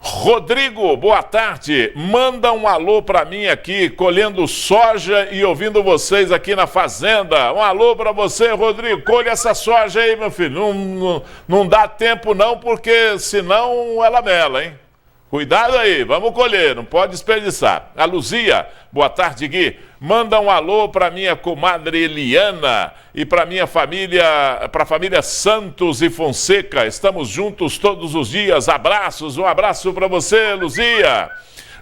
Rodrigo, boa tarde. Manda um alô pra mim aqui, colhendo soja e ouvindo vocês aqui na fazenda. Um alô pra você, Rodrigo. Colhe essa soja aí, meu filho. Não dá tempo não, porque senão ela mela, hein? Cuidado aí, vamos colher, não pode desperdiçar. A Luzia, boa tarde, Gui. Manda um alô para minha comadre Eliana e para minha família, para a família Santos e Fonseca. Estamos juntos todos os dias. Abraços, um abraço para você, Luzia.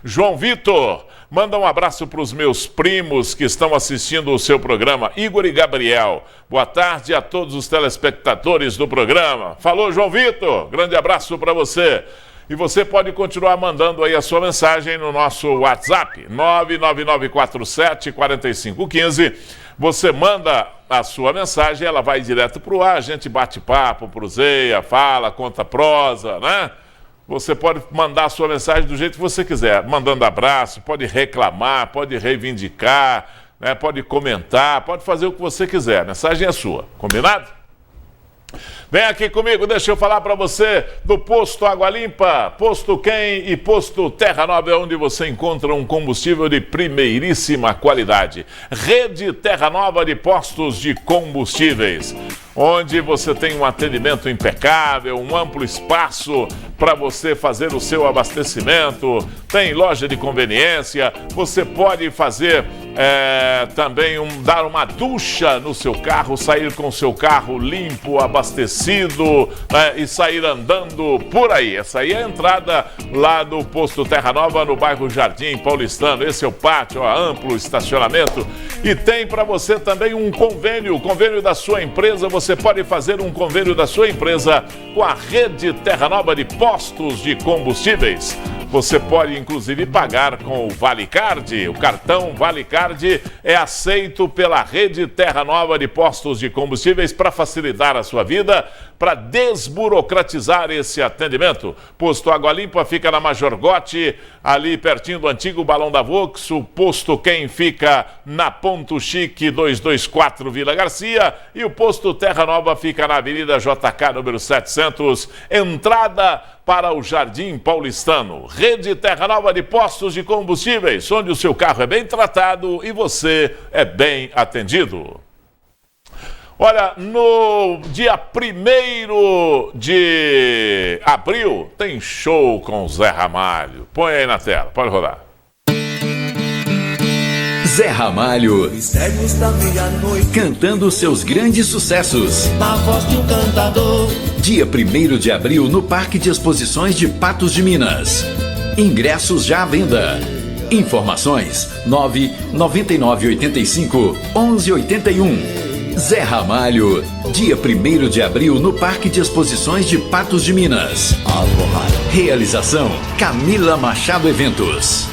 João Vitor, manda um abraço para os meus primos que estão assistindo o seu programa, Igor e Gabriel. Boa tarde a todos os telespectadores do programa. Falou, João Vitor, grande abraço para você. E você pode continuar mandando aí a sua mensagem no nosso WhatsApp, 99947-4515. Você manda a sua mensagem, ela vai direto para o ar, a gente bate papo, proseia, fala, conta prosa, né? Você pode mandar a sua mensagem do jeito que você quiser, mandando abraço, pode reclamar, pode reivindicar, né? Pode comentar, pode fazer o que você quiser. A mensagem é sua, combinado? Vem aqui comigo, deixa eu falar para você do Posto Água Limpa, Posto Quem e Posto Terra Nova, é onde você encontra um combustível de primeiríssima qualidade. Rede Terra Nova de postos de combustíveis, onde você tem um atendimento impecável, um amplo espaço para você fazer o seu abastecimento, tem loja de conveniência, você pode fazer também dar uma ducha no seu carro, sair com o seu carro limpo, abastecido, e sair andando por aí. Essa aí é a entrada lá do Posto Terra Nova, no bairro Jardim Paulistano. Esse é o pátio, amplo estacionamento. E tem para você também um convênio, o convênio da sua empresa. Você pode fazer um convênio da sua empresa com a Rede Terra Nova de postos de combustíveis. Você pode, inclusive, pagar com o ValeCard. O cartão ValeCard é aceito pela rede Terra Nova de postos de combustíveis para facilitar a sua vida, para desburocratizar esse atendimento. Posto Água Limpa fica na Major Gotti, ali pertinho do antigo Balão da Vox. O Posto Quem fica na Ponto Chique 224 Vila Garcia. E o Posto Terra Nova fica na Avenida JK, número 700, entrada para o Jardim Paulistano. Rede Terra Nova de postos de combustíveis, onde o seu carro é bem tratado e você é bem atendido. Olha, no dia 1º de abril tem show com Zé Ramalho. Põe aí na tela, pode rodar. Zé Ramalho, cantando seus grandes sucessos. Na voz de um cantador. Dia 1º de abril no Parque de Exposições de Patos de Minas. Ingressos já à venda. Informações 99985-1181. Zé Ramalho, dia 1º de abril no Parque de Exposições de Patos de Minas. Realização Camila Machado Eventos.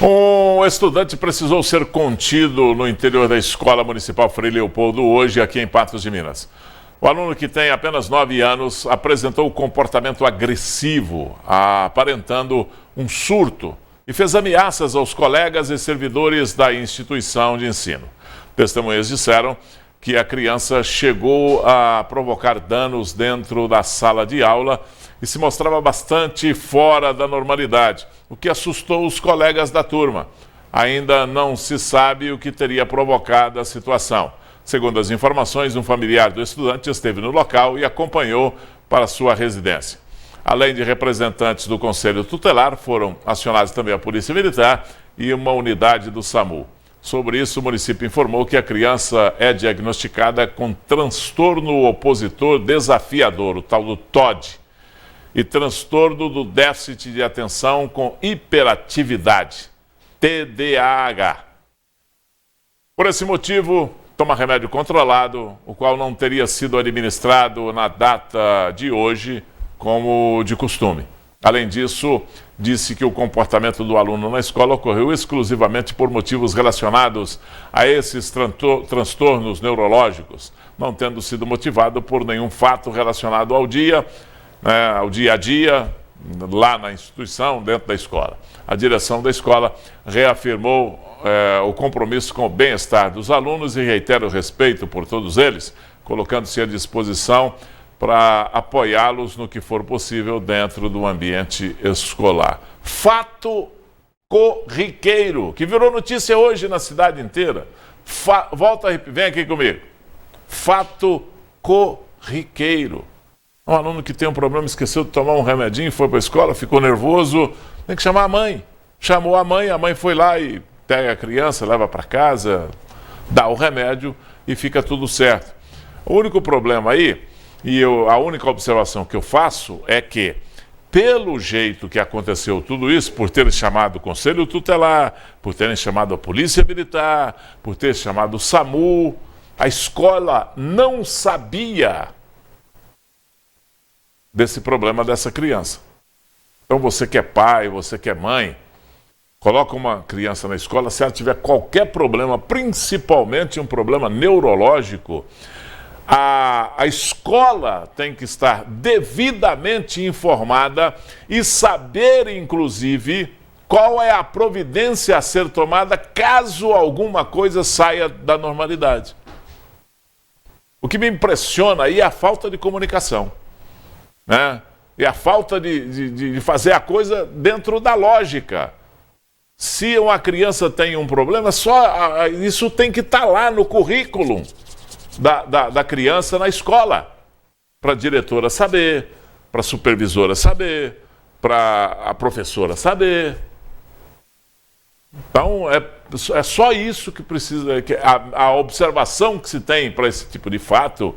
Um estudante precisou ser contido no interior da Escola Municipal Frei Leopoldo hoje aqui em Patos de Minas. O aluno, que tem apenas 9 anos, apresentou um comportamento agressivo, aparentando um surto, e fez ameaças aos colegas e servidores da instituição de ensino. Testemunhas disseram que a criança chegou a provocar danos dentro da sala de aula e se mostrava bastante fora da normalidade, o que assustou os colegas da turma. Ainda não se sabe o que teria provocado a situação. Segundo as informações, um familiar do estudante esteve no local e acompanhou para sua residência. Além de representantes do Conselho Tutelar, foram acionados também a Polícia Militar e uma unidade do SAMU. Sobre isso, o município informou que a criança é diagnosticada com transtorno opositor desafiador, o tal do TOD, e transtorno do déficit de atenção com hiperatividade, TDAH. Por esse motivo, toma remédio controlado, o qual não teria sido administrado na data de hoje, como de costume. Além disso, disse que o comportamento do aluno na escola ocorreu exclusivamente por motivos relacionados a esses transtornos neurológicos, não tendo sido motivado por nenhum fato relacionado ao dia a dia, lá na instituição, dentro da escola. A direção da escola reafirmou o compromisso com o bem-estar dos alunos e reitera o respeito por todos eles, colocando-se à disposição para apoiá-los no que for possível dentro do ambiente escolar. Fato corriqueiro, que virou notícia hoje na cidade inteira. Volta a repetir, vem aqui comigo. Fato corriqueiro. Um aluno que tem um problema, esqueceu de tomar um remedinho, foi para a escola, ficou nervoso, tem que chamar a mãe. Chamou a mãe foi lá e pega a criança, leva para casa, dá o remédio e fica tudo certo. O único problema aí, a única observação que eu faço é que, pelo jeito que aconteceu tudo isso, por terem chamado o Conselho Tutelar, por terem chamado a Polícia Militar, por ter chamado o SAMU, a escola não sabia desse problema dessa criança. Então você que é pai, você que é mãe, coloca uma criança na escola, se ela tiver qualquer problema, principalmente um problema neurológico, a escola tem que estar devidamente informada e saber, inclusive, qual é a providência a ser tomada caso alguma coisa saia da normalidade. O que me impressiona aí é a falta de comunicação, né? E a falta de fazer a coisa dentro da lógica. Se uma criança tem um problema, isso tem que estar lá no currículo da criança na escola, para a diretora saber, para a supervisora saber, para a professora saber. Então, é só isso que precisa, a observação que se tem para esse tipo de fato,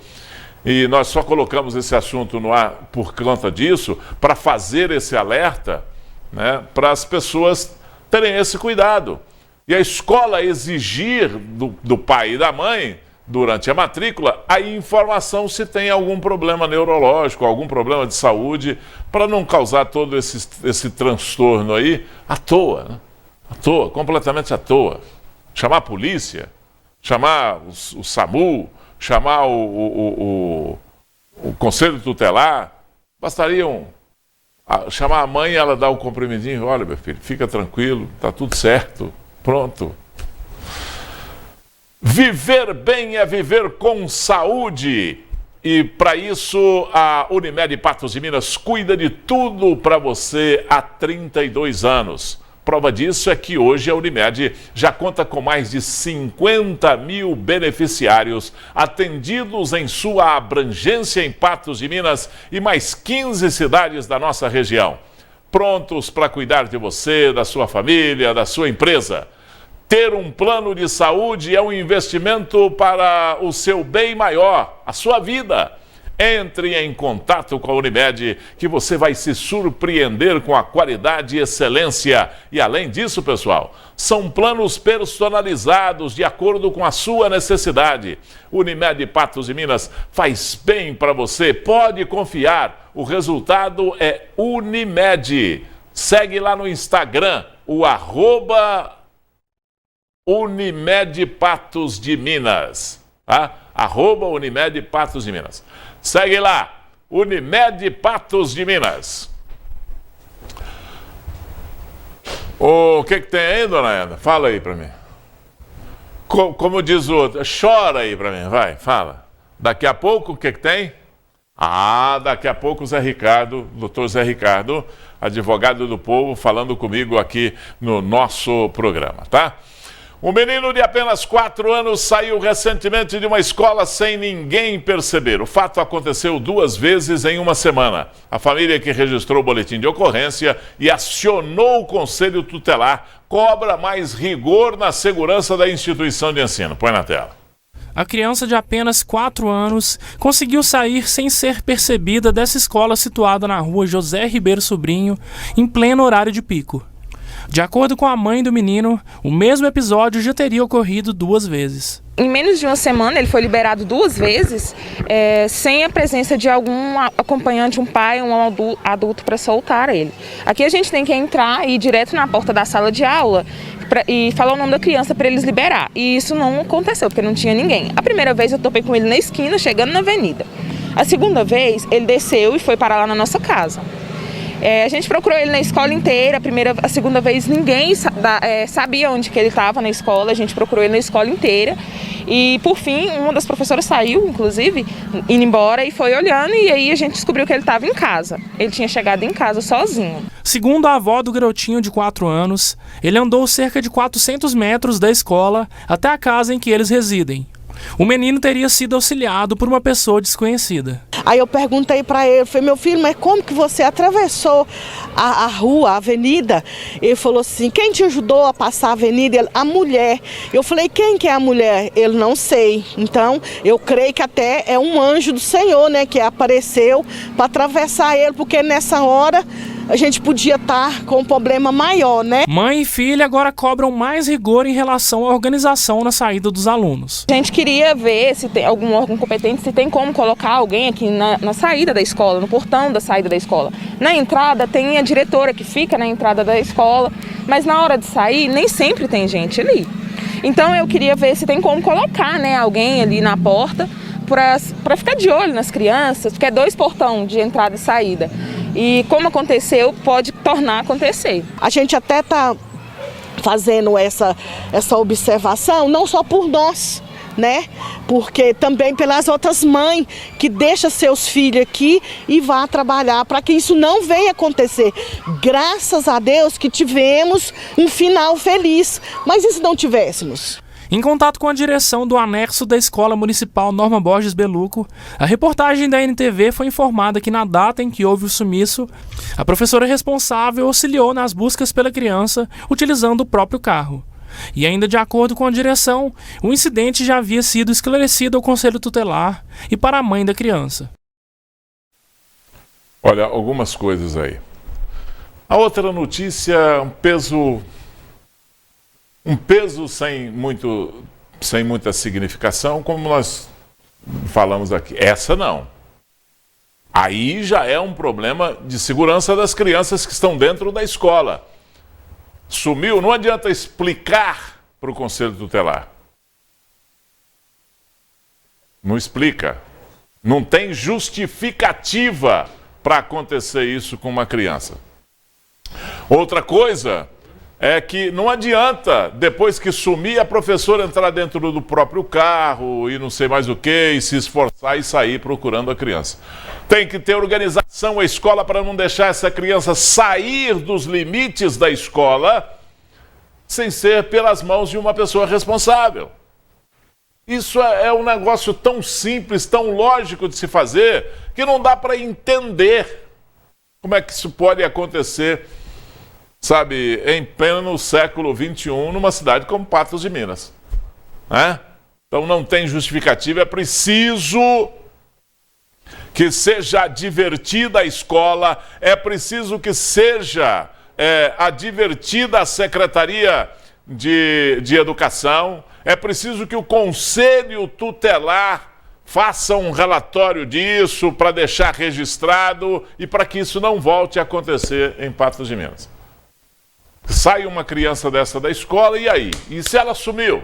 e nós só colocamos esse assunto no ar por conta disso, para fazer esse alerta, né, para as pessoas terem esse cuidado. E a escola exigir do pai e da mãe durante a matrícula a informação se tem algum problema neurológico, algum problema de saúde, para não causar todo esse transtorno aí à toa, né? À toa, completamente à toa. Chamar a polícia, chamar o SAMU, chamar o Conselho Tutelar, bastariam chamar a mãe e ela dar o comprimidinho. Olha, meu filho, fica tranquilo, tá tudo certo, pronto. Viver bem é viver com saúde. E para isso, a Unimed Patos de Minas cuida de tudo para você há 32 anos. Prova disso é que hoje a Unimed já conta com mais de 50 mil beneficiários atendidos em sua abrangência em Patos de Minas e mais 15 cidades da nossa região. Prontos para cuidar de você, da sua família, da sua empresa. Ter um plano de saúde é um investimento para o seu bem maior, a sua vida. Entre em contato com a Unimed, que você vai se surpreender com a qualidade e excelência. E além disso, pessoal, são planos personalizados de acordo com a sua necessidade. Unimed Patos de Minas faz bem para você, pode confiar. O resultado é Unimed. Segue lá no Instagram, o @Unimed Patos de Minas, tá? @Unimed Patos de Minas. Segue lá, Unimed Patos de Minas. O que tem aí, dona Eda? Fala aí pra mim. Como diz o outro, chora aí pra mim, vai, fala. Daqui a pouco, o que tem? Daqui a pouco o Zé Ricardo, doutor Zé Ricardo, advogado do povo, falando comigo aqui no nosso programa, tá? Um menino de apenas 4 anos saiu recentemente de uma escola sem ninguém perceber. O fato aconteceu 2 vezes em uma semana. A família que registrou o boletim de ocorrência e acionou o Conselho Tutelar cobra mais rigor na segurança da instituição de ensino. Põe na tela. A criança de apenas 4 anos conseguiu sair sem ser percebida dessa escola situada na rua José Ribeiro Sobrinho, em pleno horário de pico. De acordo com a mãe do menino, o mesmo episódio já teria ocorrido 2 vezes. Em menos de uma semana ele foi liberado 2 vezes, sem a presença de algum acompanhante, um pai, um adulto para soltar ele. Aqui a gente tem que entrar e ir direto na porta da sala de aula e falar o nome da criança para eles liberar. E isso não aconteceu, porque não tinha ninguém. A primeira vez eu topei com ele na esquina, chegando na avenida. A segunda vez ele desceu e foi parar lá na nossa casa. A gente procurou ele na escola inteira, a segunda vez ninguém sabia onde que ele estava na escola, a gente procurou ele na escola inteira e por fim uma das professoras saiu, inclusive, indo embora e foi olhando e aí a gente descobriu que ele estava em casa, ele tinha chegado em casa sozinho. Segundo a avó do garotinho de 4 anos, ele andou cerca de 400 metros da escola até a casa em que eles residem. O menino teria sido auxiliado por uma pessoa desconhecida. Aí eu perguntei para ele, falei, meu filho, mas como que você atravessou a rua, a avenida? Ele falou assim, quem te ajudou a passar a avenida? Ele, a mulher. Eu falei, quem que é a mulher? Ele, não sei. Então, eu creio que até é um anjo do Senhor, né, que apareceu para atravessar ele, porque nessa hora a gente podia estar com um problema maior, né? Mãe e filha agora cobram mais rigor em relação à organização na saída dos alunos. A gente queria ver se tem algum órgão competente, se tem como colocar alguém aqui na saída da escola, no portão da saída da escola. Na entrada tem a diretora que fica na entrada da escola, mas na hora de sair nem sempre tem gente ali. Então eu queria ver se tem como colocar, né, alguém ali na porta para ficar de olho nas crianças, porque é 2 portões de entrada e saída. E como aconteceu, pode tornar a acontecer. A gente até está fazendo essa observação, não só por nós, né? Porque também pelas outras mães que deixam seus filhos aqui e vão trabalhar para que isso não venha acontecer. Graças a Deus que tivemos um final feliz, mas e se não tivéssemos? Em contato com a direção do anexo da Escola Municipal Norma Borges Beluco, a reportagem da NTV foi informada que na data em que houve o sumiço, a professora responsável auxiliou nas buscas pela criança utilizando o próprio carro. E ainda de acordo com a direção, o incidente já havia sido esclarecido ao Conselho Tutelar e para a mãe da criança. Olha, algumas coisas aí. A outra notícia, um peso sem muito sem muita significação, como nós falamos aqui. Essa não. Aí já é um problema de segurança das crianças que estão dentro da escola. Sumiu, não adianta explicar para o Conselho Tutelar. Não explica. Não tem justificativa para acontecer isso com uma criança. Outra coisa é que não adianta, depois que sumir, a professora entrar dentro do próprio carro e não sei mais o que, e se esforçar e sair procurando a criança. Tem que ter organização a escola para não deixar essa criança sair dos limites da escola sem ser pelas mãos de uma pessoa responsável. Isso é um negócio tão simples, tão lógico de se fazer, que não dá para entender como é que isso pode acontecer, sabe, em pleno século XXI, numa cidade como Patos de Minas. Né? Então não tem justificativa, é preciso que seja divertida a escola, é preciso que seja advertida a Secretaria de Educação, é preciso que o Conselho Tutelar faça um relatório disso para deixar registrado e para que isso não volte a acontecer em Patos de Minas. Sai uma criança dessa da escola, e aí? E se ela sumiu?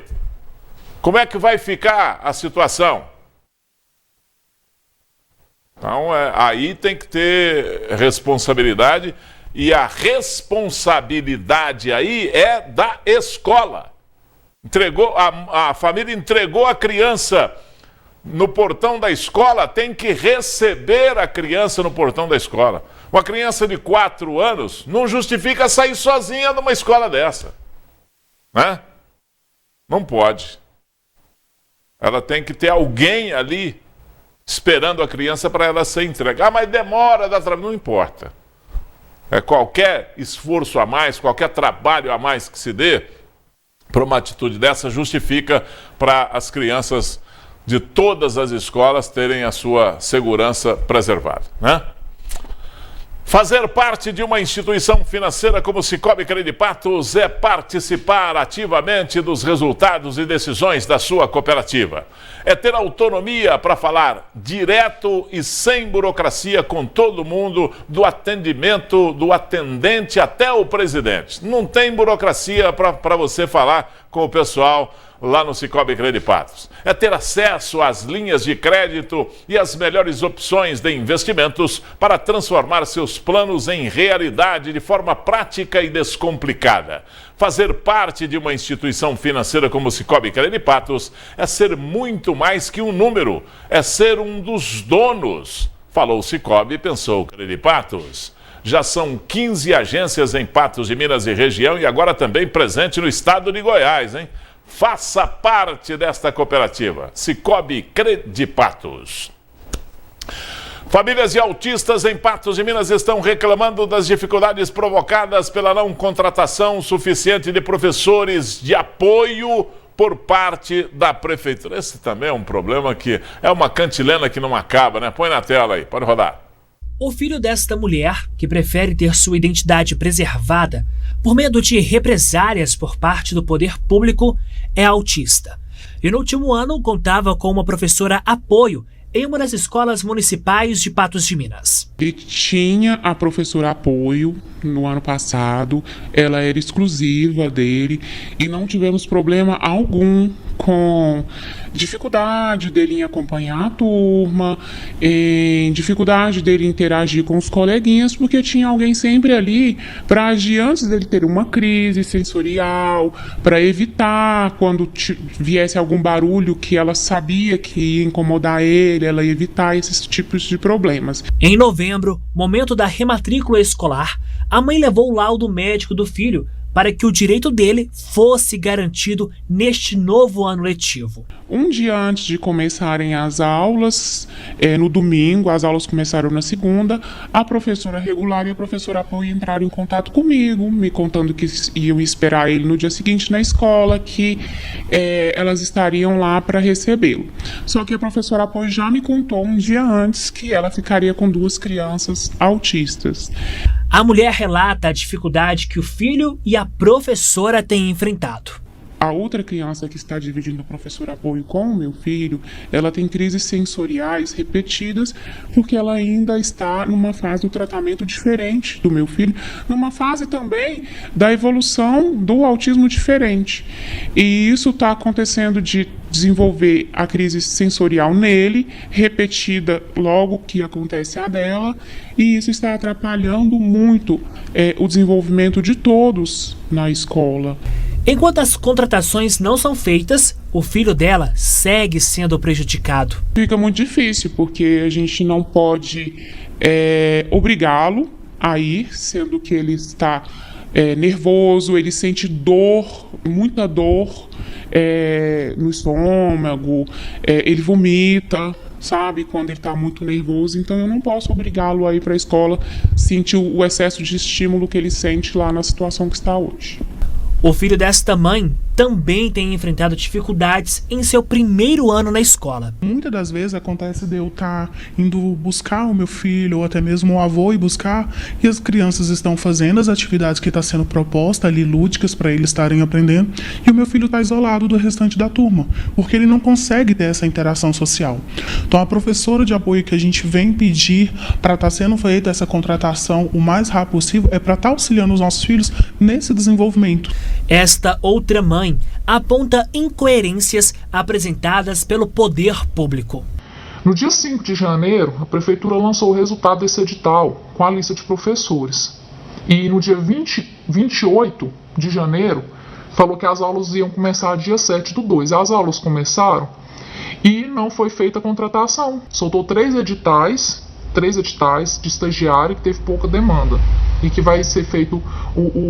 Como é que vai ficar a situação? Então, aí tem que ter responsabilidade, e a responsabilidade aí é da escola. A família entregou a criança no portão da escola, tem que receber a criança no portão da escola. Uma criança de 4 anos não justifica sair sozinha numa escola dessa. Né? Não pode. Ela tem que ter alguém ali esperando a criança para ela ser entregue. Ah, mas demora, não importa. Qualquer esforço a mais, qualquer trabalho a mais que se dê para uma atitude dessa justifica para as crianças de todas as escolas terem a sua segurança preservada, né? Fazer parte de uma instituição financeira como Sicoob Credipatos é participar ativamente dos resultados e decisões da sua cooperativa. É ter autonomia para falar direto e sem burocracia com todo mundo, do atendimento, do atendente até o presidente. Não tem burocracia para você falar com o pessoal lá no Sicoob Credipatos. É ter acesso às linhas de crédito e às melhores opções de investimentos para transformar seus planos em realidade de forma prática e descomplicada. Fazer parte de uma instituição financeira como o Sicoob Credipatos é ser muito mais que um número, é ser um dos donos. Falou Sicoob e pensou Credipatos. Já são 15 agências em Patos de Minas e região e agora também presente no estado de Goiás, hein? Faça parte desta cooperativa, Sicoob Credipatos. Famílias de autistas em Patos de Minas estão reclamando das dificuldades provocadas pela não contratação suficiente de professores de apoio por parte da prefeitura. Esse também é um problema que é uma cantilena que não acaba, né? Põe na tela aí, pode rodar. O filho desta mulher, que prefere ter sua identidade preservada por medo de represálias por parte do poder público, é autista. E no último ano contava com uma professora apoio em uma das escolas municipais de Patos de Minas. Ele tinha a professora apoio no ano passado, ela era exclusiva dele e não tivemos problema algum com dificuldade dele em acompanhar a turma, em dificuldade dele interagir com os coleguinhas, porque tinha alguém sempre ali para agir antes dele ter uma crise sensorial, para evitar quando viesse algum barulho que ela sabia que ia incomodar ele, ela ia evitar esses tipos de problemas. Em novembro, momento da rematrícula escolar, a mãe levou o laudo médico do filho para que o direito dele fosse garantido neste novo ano letivo. Um dia antes de começarem as aulas, no domingo, as aulas começaram na segunda, a professora regular e a professora apoio entraram em contato comigo, me contando que iam esperar ele no dia seguinte na escola, que elas estariam lá para recebê-lo. Só que a professora apoio já me contou um dia antes que ela ficaria com 2 crianças autistas. A mulher relata a dificuldade que o filho e a professora têm enfrentado. A outra criança que está dividindo o professor apoio com o meu filho, ela tem crises sensoriais repetidas, porque ela ainda está numa fase do tratamento diferente do meu filho, numa fase também da evolução do autismo diferente. E isso está acontecendo de desenvolver a crise sensorial nele, repetida logo que acontece a dela, e isso está atrapalhando muito o desenvolvimento de todos na escola. Enquanto as contratações não são feitas, o filho dela segue sendo prejudicado. Fica muito difícil, porque a gente não pode obrigá-lo a ir, sendo que ele está nervoso, ele sente dor, muita dor no estômago, ele vomita, sabe, quando ele está muito nervoso. Então eu não posso obrigá-lo a ir para a escola, sentir o excesso de estímulo que ele sente lá na situação que está hoje. O filho desta mãe também tem enfrentado dificuldades em seu primeiro ano na escola. Muitas das vezes acontece de eu estar indo buscar o meu filho ou até mesmo o avô ir buscar, e as crianças estão fazendo as atividades que estão sendo propostas ali, lúdicas, para eles estarem aprendendo, e o meu filho está isolado do restante da turma, porque ele não consegue ter essa interação social. Então a professora de apoio que a gente vem pedir para estar sendo feita essa contratação o mais rápido possível é para estar auxiliando os nossos filhos nesse desenvolvimento. Esta outra mãe aponta incoerências apresentadas pelo poder público. No dia 5 de janeiro, a prefeitura lançou o resultado desse edital com a lista de professores. E no dia 28 de janeiro, falou que as aulas iam começar dia 7/2. As aulas começaram e não foi feita a contratação. Soltou 3 editais de estagiário que teve pouca demanda. E que vai ser feito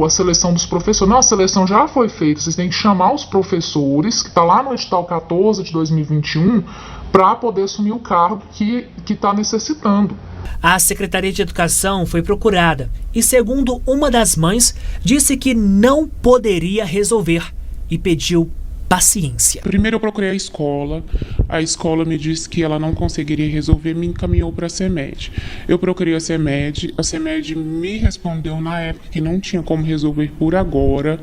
a seleção dos professores. Não, a seleção já foi feita. Vocês têm que chamar os professores, que está lá no edital 14 de 2021, para poder assumir o cargo que está necessitando. A Secretaria de Educação foi procurada e, segundo uma das mães, disse que não poderia resolver e pediu paciência. Primeiro eu procurei a escola me disse que ela não conseguiria resolver, me encaminhou para a CEMED. Eu procurei a CEMED me respondeu na época que não tinha como resolver por agora,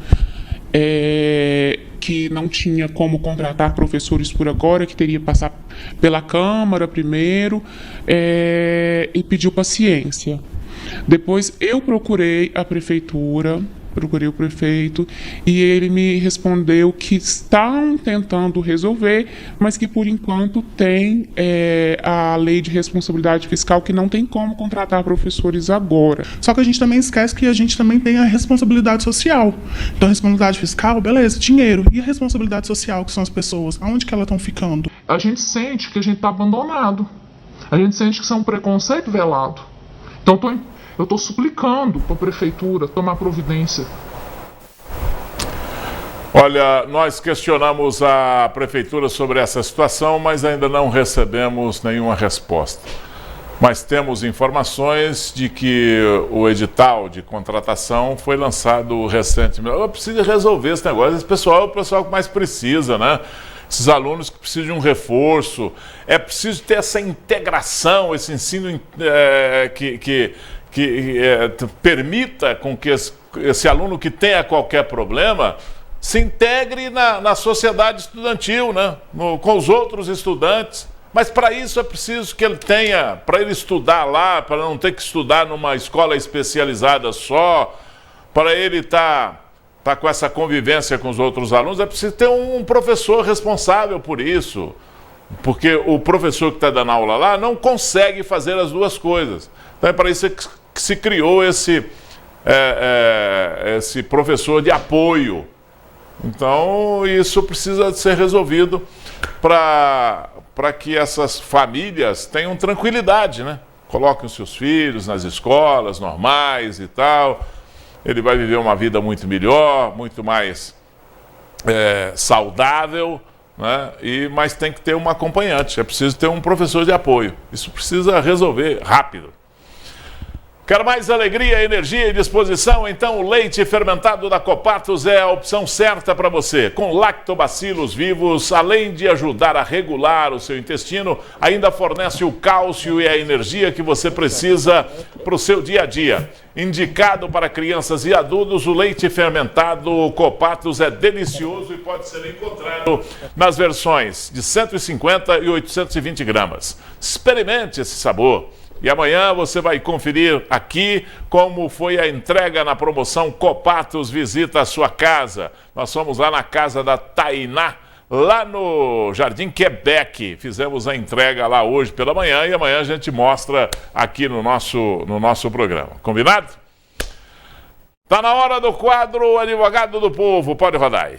que não tinha como contratar professores por agora, que teria que passar pela Câmara primeiro, e pediu paciência. Depois eu procurei a prefeitura, procurei o prefeito e ele me respondeu que estão tentando resolver, mas que por enquanto tem a lei de responsabilidade fiscal que não tem como contratar professores agora. Só que a gente também esquece que a gente também tem a responsabilidade social. Então a responsabilidade fiscal, beleza, dinheiro. E a responsabilidade social, que são as pessoas, aonde que elas estão ficando? A gente sente que a gente está abandonado. A gente sente que isso é um preconceito velado. Então eu estou suplicando para a prefeitura tomar providência. Olha, nós questionamos a prefeitura sobre essa situação, mas ainda não recebemos nenhuma resposta. Mas temos informações de que o edital de contratação foi lançado recentemente. Eu preciso resolver esse negócio. Esse pessoal é o pessoal que mais precisa, né? Esses alunos que precisam de um reforço. É preciso ter essa integração, esse ensino que permita com que esse aluno que tenha qualquer problema se integre na sociedade estudantil, né? Com os outros estudantes. Mas para isso é preciso que ele tenha, para ele estudar lá, para não ter que estudar numa escola especializada só, para ele tá com essa convivência com os outros alunos, é preciso ter um professor responsável por isso. Porque o professor que está dando aula lá não consegue fazer as duas coisas. Então é para isso que se criou esse professor de apoio. Então isso precisa ser resolvido para que essas famílias tenham tranquilidade, né? Coloquem os seus filhos nas escolas normais e tal. Ele vai viver uma vida muito melhor, muito mais saudável, né? Mas tem que ter um acompanhante, é preciso ter um professor de apoio. Isso precisa resolver rápido. Quer mais alegria, energia e disposição? Então o leite fermentado da Copatos é a opção certa para você. Com lactobacilos vivos, além de ajudar a regular o seu intestino, ainda fornece o cálcio e a energia que você precisa para o seu dia a dia. Indicado para crianças e adultos, o leite fermentado Copatos é delicioso e pode ser encontrado nas versões de 150 e 820 gramas. Experimente esse sabor. E amanhã você vai conferir aqui como foi a entrega na promoção Copatos Visita a Sua Casa. Nós fomos lá na casa da Tainá, lá no Jardim Quebec. Fizemos a entrega lá hoje pela manhã e amanhã a gente mostra aqui no nosso programa. Combinado? Tá na hora do quadro Advogado do Povo. Pode rodar aí.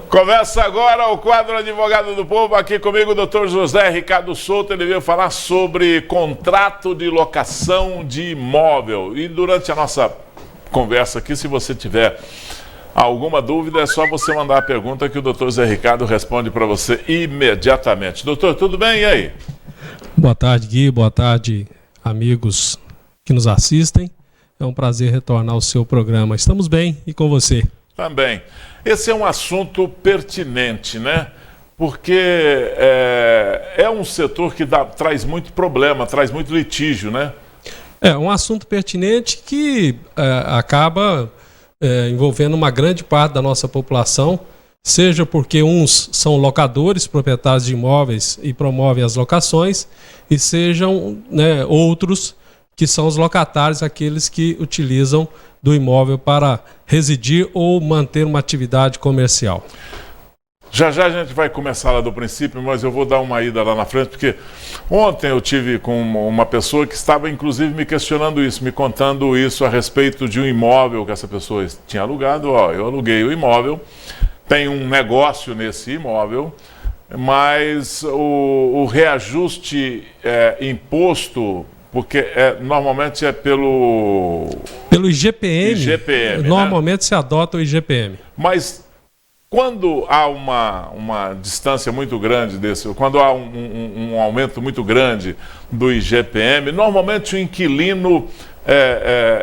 Começa agora o quadro Advogado do Povo, aqui comigo o doutor José Ricardo Souto. Ele veio falar sobre contrato de locação de imóvel. E durante a nossa conversa aqui, se você tiver alguma dúvida, é só você mandar a pergunta que o doutor Zé Ricardo responde para você imediatamente. Doutor, tudo bem? E aí? Boa tarde, Gui. Boa tarde, amigos que nos assistem. É um prazer retornar ao seu programa. Estamos bem e com você. Também. Esse é um assunto pertinente, né? Porque é um setor que traz muito problema, traz muito litígio, né? É um assunto pertinente que acaba envolvendo uma grande parte da nossa população, seja porque uns são locadores, proprietários de imóveis e promovem as locações, e sejam, né, outros que são os locatários, aqueles que utilizam do imóvel para residir ou manter uma atividade comercial. Já a gente vai começar lá do princípio, mas eu vou dar uma ida lá na frente, porque ontem eu tive com uma pessoa que estava inclusive me questionando isso, me contando isso a respeito de um imóvel que essa pessoa tinha alugado. Eu aluguei o imóvel, tem um negócio nesse imóvel, mas o reajuste imposto, porque normalmente é pelo IGPM, normalmente, né? Se adota o IGPM. Mas quando há uma distância muito grande desse, quando há um aumento muito grande do IGPM, normalmente o inquilino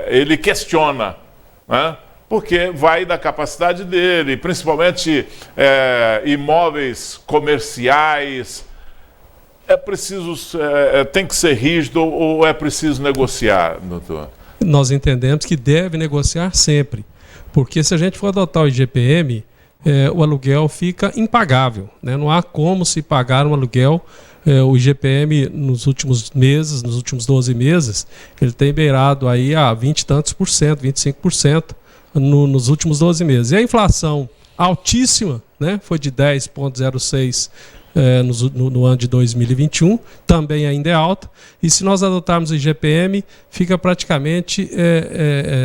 ele questiona, né? Porque vai da capacidade dele, principalmente imóveis comerciais. Tem que ser rígido ou é preciso negociar, doutor? Nós entendemos que deve negociar sempre, porque se a gente for adotar o IGPM, o aluguel fica impagável, né? Não há como se pagar um aluguel. O IGPM nos últimos meses, nos últimos 12 meses, ele tem beirado aí a 20 e tantos por cento, 25% nos últimos 12 meses. E a inflação altíssima, né? Foi de 10,06% no ano de 2021, também ainda é alta, e se nós adotarmos o IGPM, fica praticamente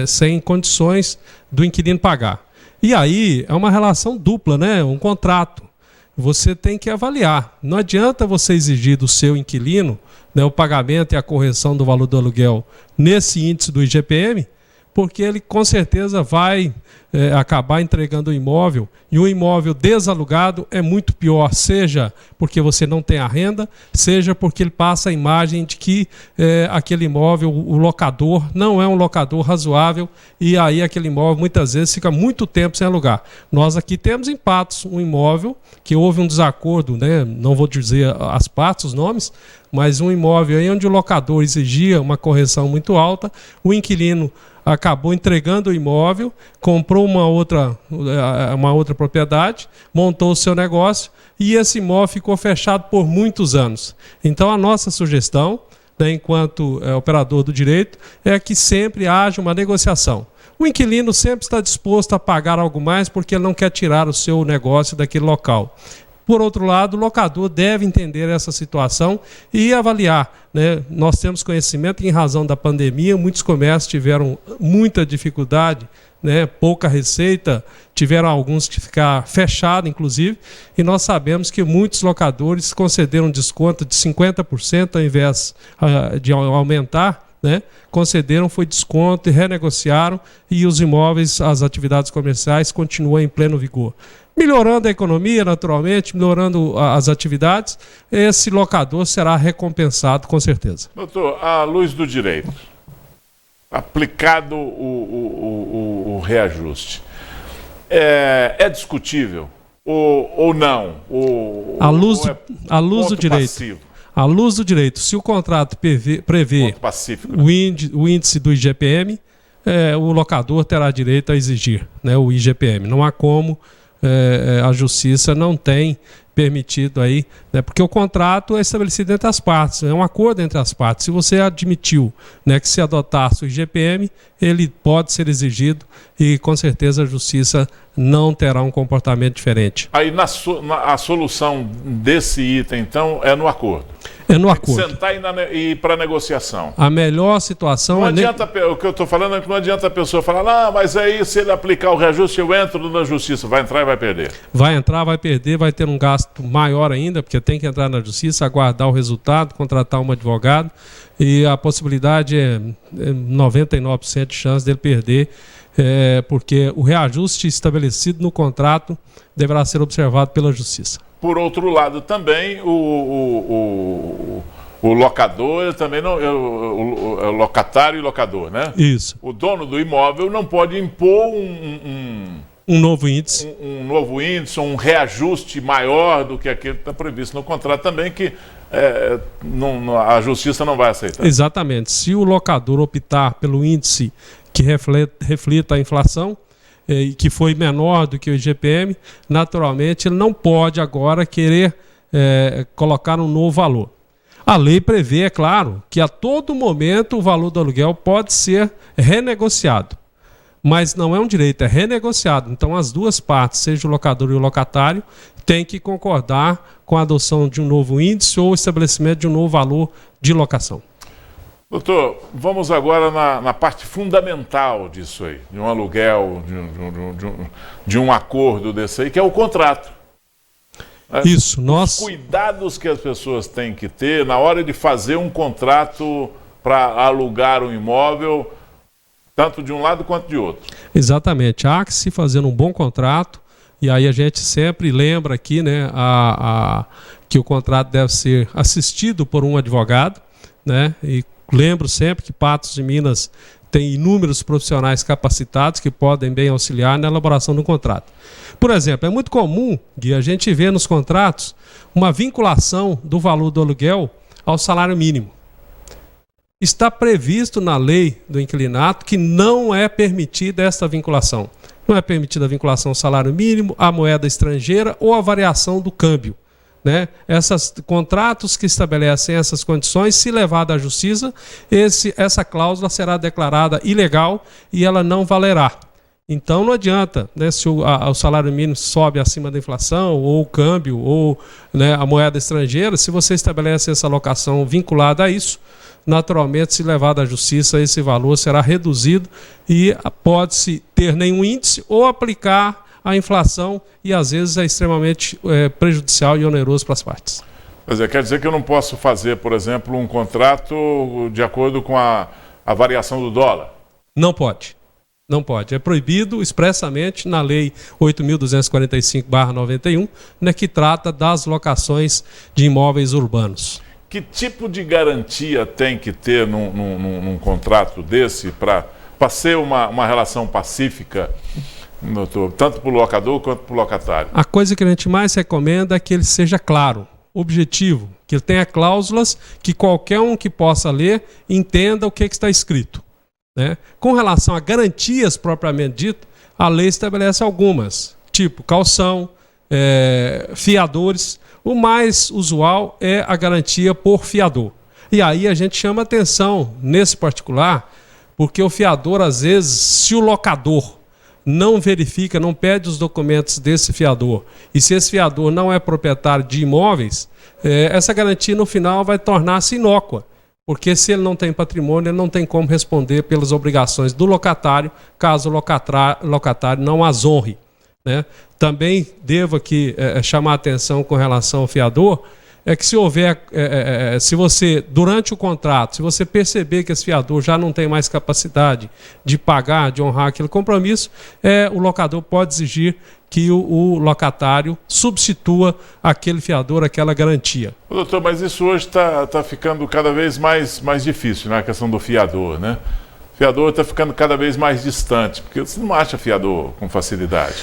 sem condições do inquilino pagar. E aí é uma relação dupla, né? Um contrato. Você tem que avaliar. Não adianta você exigir do seu inquilino, né, o pagamento e a correção do valor do aluguel nesse índice do IGPM, porque ele com certeza vai acabar entregando o imóvel, e o imóvel desalugado é muito pior, seja porque você não tem a renda, seja porque ele passa a imagem de que aquele imóvel, o locador, não é um locador razoável, e aí aquele imóvel muitas vezes fica muito tempo sem alugar. Nós aqui temos em Patos um imóvel que houve um desacordo, né? Não vou dizer as partes, os nomes, mas um imóvel aí onde o locador exigia uma correção muito alta, o inquilino acabou entregando o imóvel, comprou uma outra propriedade, montou o seu negócio e esse imóvel ficou fechado por muitos anos. Então a nossa sugestão, né, enquanto operador do direito, é que sempre haja uma negociação. O inquilino sempre está disposto a pagar algo mais porque ele não quer tirar o seu negócio daquele local. Por outro lado, o locador deve entender essa situação e avaliar, né? Nós temos conhecimento que, em razão da pandemia, muitos comércios tiveram muita dificuldade, né? Pouca receita, tiveram alguns que ficar fechados, inclusive, e nós sabemos que muitos locadores concederam desconto de 50% ao invés de aumentar, né, concederam foi desconto e renegociaram, e os imóveis, as atividades comerciais continuam em pleno vigor. Melhorando a economia, naturalmente, melhorando as atividades, esse locador será recompensado com certeza. Doutor, à luz do direito, aplicado o reajuste, é discutível ou não? À luz do direito. Passivo? À luz do direito, se o contrato prevê o índice do IGPM, o locador terá direito a exigir, né, o IGPM. Não há como, a justiça não tem permitido aí, né, porque o contrato é estabelecido entre as partes, é um acordo entre as partes. Se você admitiu, né, que se adotasse o IGPM, ele pode ser exigido e com certeza a justiça não terá um comportamento diferente. Aí a solução desse item, então, é no acordo? É no acordo. Sentar e ir para negociação. A melhor situação não adianta, o que eu estou falando é que não adianta a pessoa falar, mas aí se ele aplicar o reajuste, eu entro na justiça. Vai entrar e vai perder. Vai entrar, vai perder, vai ter um gasto maior ainda, porque tem que entrar na justiça, aguardar o resultado, contratar um advogado, e a possibilidade é 99% de chance dele perder, porque o reajuste estabelecido no contrato deverá ser observado pela justiça. Por outro lado, também o locador, ele também não, o locatário e locador, né? Isso. O dono do imóvel não pode impor um novo índice. Um novo índice, um reajuste maior do que aquele que está previsto no contrato também, que a justiça não vai aceitar. Exatamente. Se o locador optar pelo índice que reflita a inflação, e que foi menor do que o IGPM, naturalmente ele não pode agora querer colocar um novo valor. A lei prevê, é claro, que a todo momento o valor do aluguel pode ser renegociado, mas não é um direito, é renegociado. Então as duas partes, seja o locador e o locatário, têm que concordar com a adoção de um novo índice ou o estabelecimento de um novo valor de locação. Doutor, vamos agora na parte fundamental disso aí, de um aluguel, de um acordo desse aí, que é o contrato. Isso, Os cuidados que as pessoas têm que ter na hora de fazer um contrato para alugar um imóvel, tanto de um lado quanto de outro. Exatamente, há que se fazer um bom contrato, e aí a gente sempre lembra aqui, né, que o contrato deve ser assistido por um advogado, né, e lembro sempre que Patos de Minas tem inúmeros profissionais capacitados que podem bem auxiliar na elaboração do contrato. Por exemplo, é muito comum, Gui, a gente ver nos contratos uma vinculação do valor do aluguel ao salário mínimo. Está previsto na lei do inquilinato que não é permitida esta vinculação. Não é permitida a vinculação ao salário mínimo, à moeda estrangeira ou à variação do câmbio. Né? Esses contratos que estabelecem essas condições, se levada à justiça, essa cláusula será declarada ilegal e ela não valerá. Então não adianta, né, se o salário mínimo sobe acima da inflação, ou o câmbio, ou, né, a moeda estrangeira, se você estabelece essa alocação vinculada a isso, naturalmente, se levado à justiça, esse valor será reduzido e pode-se ter nenhum índice ou aplicar a inflação, e às vezes é extremamente prejudicial e oneroso para as partes. Quer dizer que eu não posso fazer, por exemplo, um contrato de acordo com a variação do dólar? Não pode. Não pode. É proibido expressamente na Lei 8.245/91, né, que trata das locações de imóveis urbanos. Que tipo de garantia tem que ter num contrato desse para ser uma relação pacífica, doutor, tanto para o locador quanto para o locatário? A coisa que a gente mais recomenda é que ele seja claro, objetivo, que ele tenha cláusulas que qualquer um que possa ler entenda o que está escrito. Né? Com relação a garantias propriamente dito, a lei estabelece algumas, tipo caução, fiadores. O mais usual é a garantia por fiador. E aí a gente chama atenção nesse particular, porque o fiador, às vezes, se o locador não verifica, não pede os documentos desse fiador, e se esse fiador não é proprietário de imóveis, essa garantia no final vai tornar-se inócua, porque se ele não tem patrimônio, ele não tem como responder pelas obrigações do locatário, caso o locatário não as honre. Né? Também devo aqui chamar a atenção com relação ao fiador, é que se houver, se você, durante o contrato, se você perceber que esse fiador já não tem mais capacidade de pagar, de honrar aquele compromisso, o locador pode exigir que o locatário substitua aquele fiador, aquela garantia. Doutor, mas isso hoje está ficando cada vez mais difícil, né? A questão do fiador, né? O fiador está ficando cada vez mais distante, porque você não acha fiador com facilidade.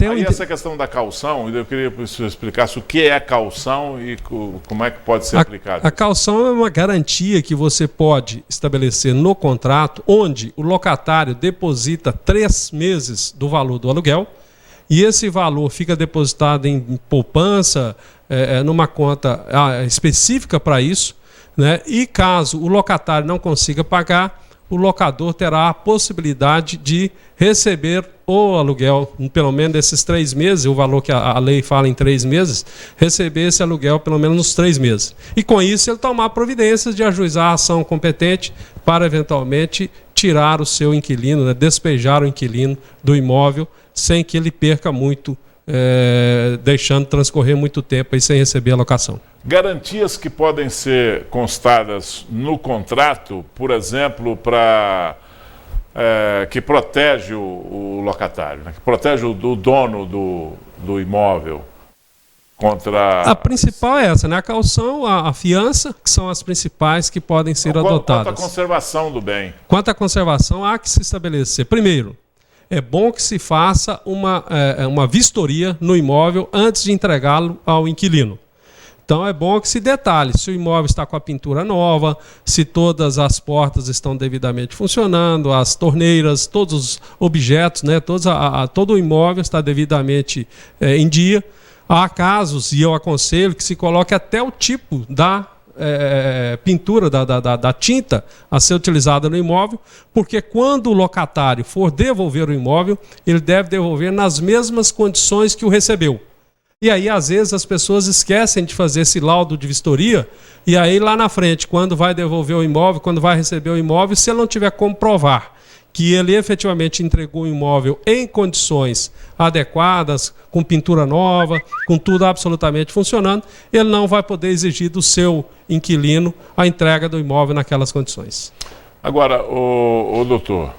Aí essa questão da caução, eu queria que você explicasse o que é caução e como é que pode ser aplicado. A caução é uma garantia que você pode estabelecer no contrato, onde o locatário deposita 3 meses do valor do aluguel, e esse valor fica depositado em poupança, numa conta específica para isso, né? E caso o locatário não consiga pagar, o locador terá a possibilidade de receber o aluguel, pelo menos nesses 3 meses, o valor que a lei fala em 3 meses, receber esse aluguel pelo menos nos 3 meses. E com isso ele tomar providências de ajuizar a ação competente para eventualmente tirar o seu inquilino, né, despejar o inquilino do imóvel sem que ele perca muito, deixando transcorrer muito tempo aí sem receber a locação. Garantias que podem ser constadas no contrato, por exemplo, que protege o locatário, né? Que protege o dono do imóvel contra... A principal é essa, né? A caução, a fiança, que são as principais que podem ser adotadas. Quanto à conservação do bem? Quanto à conservação, há que se estabelecer. Primeiro, é bom que se faça uma vistoria no imóvel antes de entregá-lo ao inquilino. Então é bom que se detalhe se o imóvel está com a pintura nova, se todas as portas estão devidamente funcionando, as torneiras, todos os objetos, né, todo o imóvel está devidamente em dia. Há casos, e eu aconselho, que se coloque até o tipo da pintura, da tinta a ser utilizada no imóvel, porque quando o locatário for devolver o imóvel, ele deve devolver nas mesmas condições que o recebeu. E aí, às vezes, as pessoas esquecem de fazer esse laudo de vistoria, e aí lá na frente, quando vai devolver o imóvel, quando vai receber o imóvel, se ele não tiver como provar que ele efetivamente entregou o imóvel em condições adequadas, com pintura nova, com tudo absolutamente funcionando, ele não vai poder exigir do seu inquilino a entrega do imóvel naquelas condições. Agora, o doutor,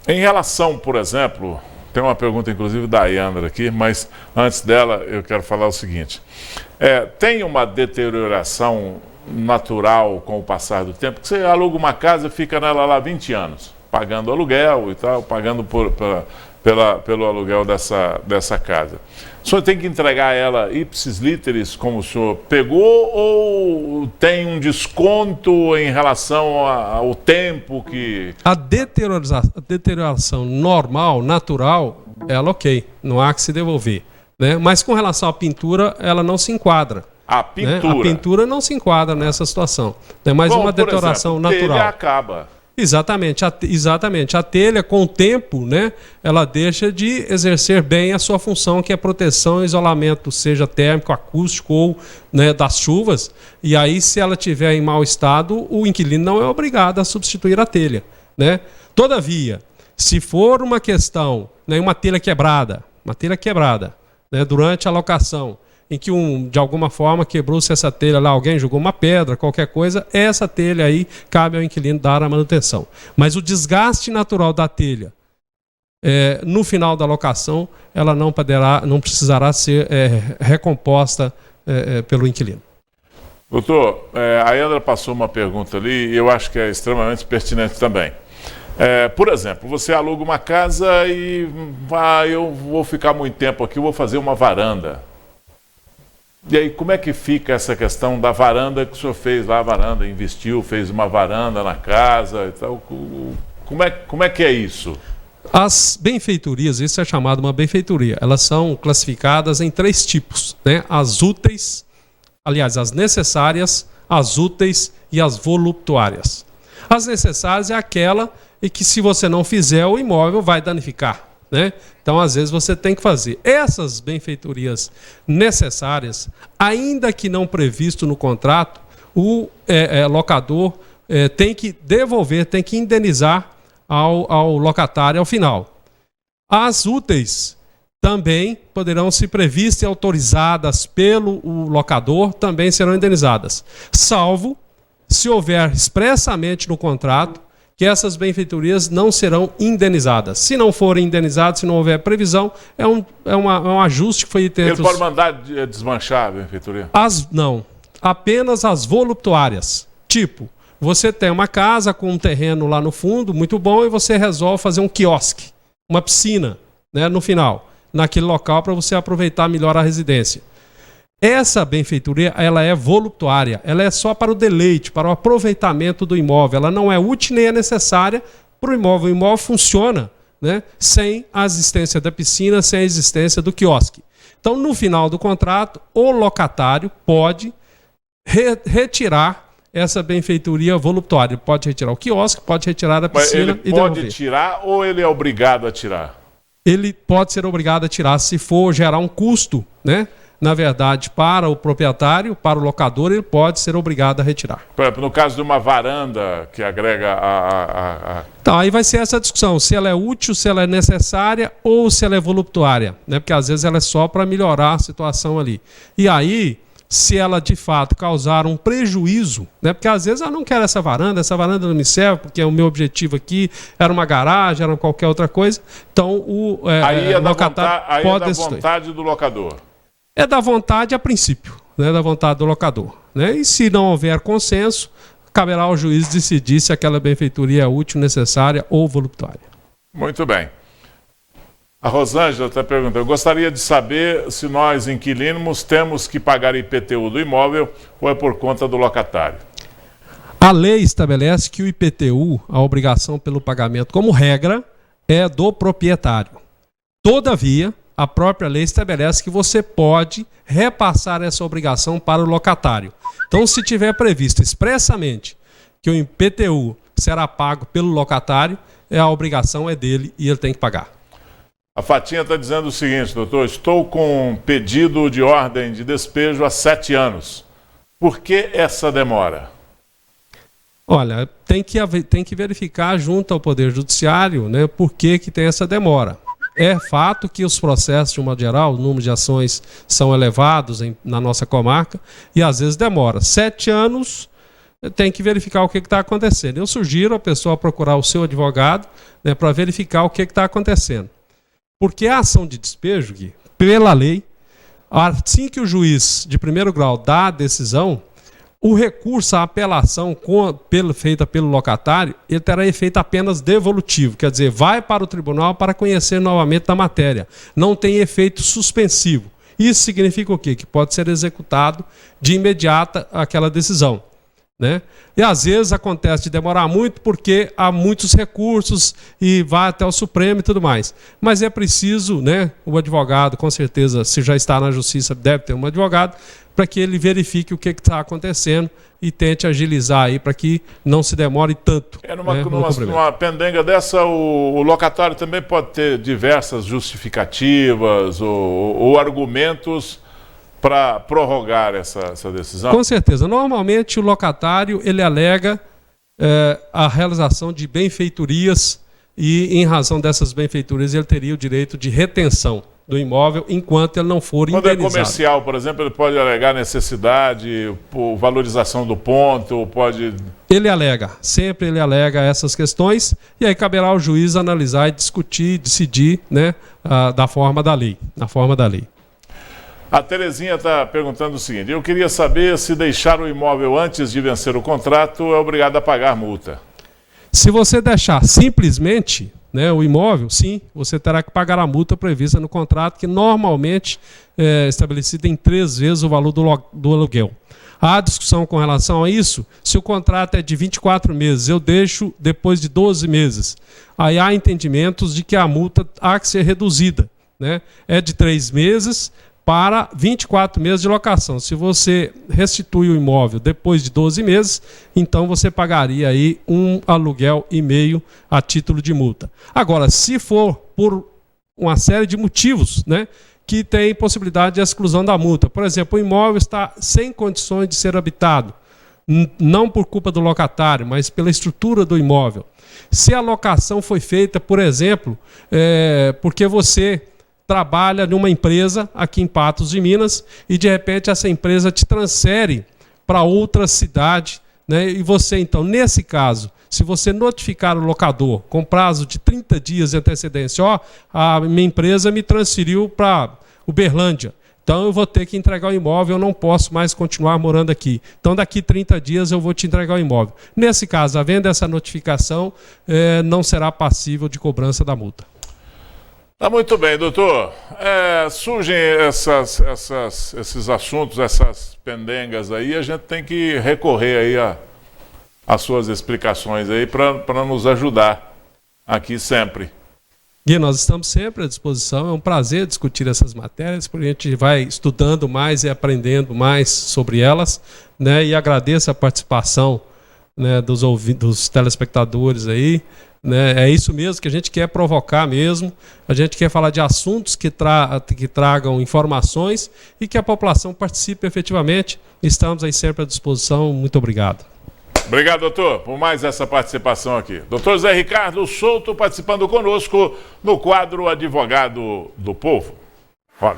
em relação, por exemplo, tem uma pergunta inclusive da Ayandra aqui, mas antes dela eu quero falar o seguinte, tem uma deterioração natural com o passar do tempo, que você aluga uma casa, fica nela lá 20 anos, pagando aluguel e tal, pagando pelo aluguel dessa casa. O senhor tem que entregar ela ipsis literis, como o senhor pegou, ou tem um desconto em relação ao tempo que... A deterioração normal, natural, ela ok, não há que se devolver, né? Mas com relação à pintura, ela não se enquadra. A pintura? Né? A pintura não se enquadra nessa situação. É mais uma deterioração natural. Telha acaba. Exatamente. A telha, com o tempo, né, ela deixa de exercer bem a sua função, que é proteção e isolamento, seja térmico, acústico ou, né, das chuvas. E aí, se ela estiver em mau estado, o inquilino não é obrigado a substituir a telha, né? Todavia, se for uma questão, né, uma telha quebrada, né, durante a locação, em que de alguma forma quebrou-se essa telha lá, alguém jogou uma pedra, qualquer coisa, essa telha aí cabe ao inquilino dar a manutenção. Mas o desgaste natural da telha, no final da locação, ela não precisará ser recomposta pelo inquilino. Doutor, a Ayandra passou uma pergunta ali e eu acho que é extremamente pertinente também. Por exemplo, você aluga uma casa e eu vou ficar muito tempo aqui, eu vou fazer uma varanda. E aí, como é que fica essa questão da varanda que o senhor fez lá, a varanda, investiu, fez uma varanda na casa e tal? Como é que é isso? As benfeitorias, isso é chamado uma benfeitoria, elas são classificadas em 3 tipos, né? As úteis, aliás, as necessárias, as úteis e as voluptuárias. As necessárias é aquela em que, se você não fizer, o imóvel vai danificar, né? Então, às vezes, você tem que fazer. Essas benfeitorias necessárias, ainda que não previsto no contrato, o locador tem que devolver, tem que indenizar ao locatário ao final. As úteis também poderão ser previstas e autorizadas pelo locador, também serão indenizadas, salvo se houver expressamente no contrato que essas benfeitorias não serão indenizadas. Se não forem indenizadas, se não houver previsão, é um ajuste que foi feito entre Ele pode mandar desmanchar a benfeitoria? Não, apenas as voluptuárias. Tipo, você tem uma casa com um terreno lá no fundo, muito bom, e você resolve fazer um quiosque, uma piscina, né, no final, naquele local para você aproveitar melhor a residência. Essa benfeitoria, ela é voluptuária, ela é só para o deleite, para o aproveitamento do imóvel, ela não é útil nem é necessária para o imóvel. O imóvel funciona, né, sem a existência da piscina, sem a existência do quiosque. Então, no final do contrato, o locatário pode retirar essa benfeitoria voluptuária. Ele pode retirar o quiosque, pode retirar a piscina. Mas ele pode tirar ou ele é obrigado a tirar? Ele pode ser obrigado a tirar se for gerar um custo, né? Na verdade, para o proprietário, para o locador, ele pode ser obrigado a retirar. Por exemplo, no caso de uma varanda que agrega a... Então, aí vai ser essa discussão, se ela é útil, se ela é necessária ou se ela é voluptuária, né? Porque às vezes ela é só para melhorar a situação ali. E aí, se ela de fato causar um prejuízo, né? Porque às vezes eu não quero essa varanda não me serve, porque o meu objetivo aqui era uma garagem, era qualquer outra coisa. Então, o locatário pode é da vontade do locador. É da vontade a princípio, né? Da vontade do locador, né? E se não houver consenso, caberá ao juiz decidir se aquela benfeitoria é útil, necessária ou voluptuária. Muito bem. A Rosângela está perguntando, eu gostaria de saber se nós, inquilinos, temos que pagar IPTU do imóvel ou é por conta do locatário? A lei estabelece que o IPTU, a obrigação pelo pagamento, como regra, é do proprietário. Todavia, a própria lei estabelece que você pode repassar essa obrigação para o locatário. Então, se tiver previsto expressamente que o IPTU será pago pelo locatário, a obrigação é dele e ele tem que pagar. A Fatinha está dizendo o seguinte, doutor, estou com um pedido de ordem de despejo há 7 anos. Por que essa demora? Olha, tem que verificar junto ao Poder Judiciário, né, por que tem essa demora. É fato que os processos, de um modo geral, o número de ações são elevados na nossa comarca e às vezes demora. 7 anos, tem que verificar o que está acontecendo. Eu sugiro a pessoa procurar o seu advogado, né, para verificar o que está acontecendo. Porque a ação de despejo, Gui, pela lei, assim que o juiz de primeiro grau dá a decisão, o recurso, a apelação feita pelo locatário, ele terá efeito apenas devolutivo, quer dizer, vai para o tribunal para conhecer novamente da matéria. Não tem efeito suspensivo. Isso significa o quê? Que pode ser executado de imediata aquela decisão, né? E às vezes acontece de demorar muito porque há muitos recursos e vai até o Supremo e tudo mais. Mas é preciso, né, o advogado, com certeza, se já está na justiça, deve ter um advogado, para que ele verifique o que está acontecendo e tente agilizar aí para que não se demore tanto. Numa pendenga dessa, o locatário também pode ter diversas justificativas ou argumentos para prorrogar essa decisão? Com certeza. Normalmente o locatário ele alega a realização de benfeitorias e em razão dessas benfeitorias ele teria o direito de retenção do imóvel enquanto ele não for indenizado. Quando é comercial, por exemplo, ele pode alegar necessidade, valorização do ponto, pode... Ele alega, sempre ele alega essas questões e aí caberá ao juiz analisar e discutir, decidir, né, da forma da lei, A Terezinha está perguntando o seguinte, eu queria saber se deixar o imóvel antes de vencer o contrato é obrigado a pagar multa. Se você deixar simplesmente, né, o imóvel, sim, você terá que pagar a multa prevista no contrato, que normalmente é estabelecida em 3 vezes o valor do aluguel. Há discussão com relação a isso, se o contrato é de 24 meses, eu deixo depois de 12 meses. Aí há entendimentos de que a multa há que ser reduzida, né? É de 3 meses para 24 meses de locação. Se você restitui o imóvel depois de 12 meses, então você pagaria aí 1,5 aluguel a título de multa. Agora, se for por uma série de motivos, né, que tem possibilidade de exclusão da multa. Por exemplo, o imóvel está sem condições de ser habitado, não por culpa do locatário, mas pela estrutura do imóvel. Se a locação foi feita, por exemplo, porque você trabalha numa empresa aqui em Patos de Minas e de repente essa empresa te transfere para outra cidade, né? E você, então, nesse caso, se você notificar o locador com prazo de 30 dias de antecedência, a minha empresa me transferiu para Uberlândia, então eu vou ter que entregar o imóvel, eu não posso mais continuar morando aqui. Então daqui 30 dias eu vou te entregar o imóvel. Nesse caso, havendo essa notificação, não será passível de cobrança da multa. Tá muito bem, doutor. Surgem esses assuntos, essas pendengas aí, a gente tem que recorrer aí às suas explicações aí para nos ajudar aqui sempre. Gui, nós estamos sempre à disposição, é um prazer discutir essas matérias, porque a gente vai estudando mais e aprendendo mais sobre elas, né? E agradeço a participação, né, dos telespectadores aí, né? É isso mesmo que a gente quer provocar mesmo, a gente quer falar de assuntos que tragam informações e que a população participe efetivamente. Estamos aí sempre à disposição, muito obrigado. Obrigado, doutor, por mais essa participação aqui. Doutor Zé Ricardo Souto participando conosco no quadro Advogado do Povo. Olha.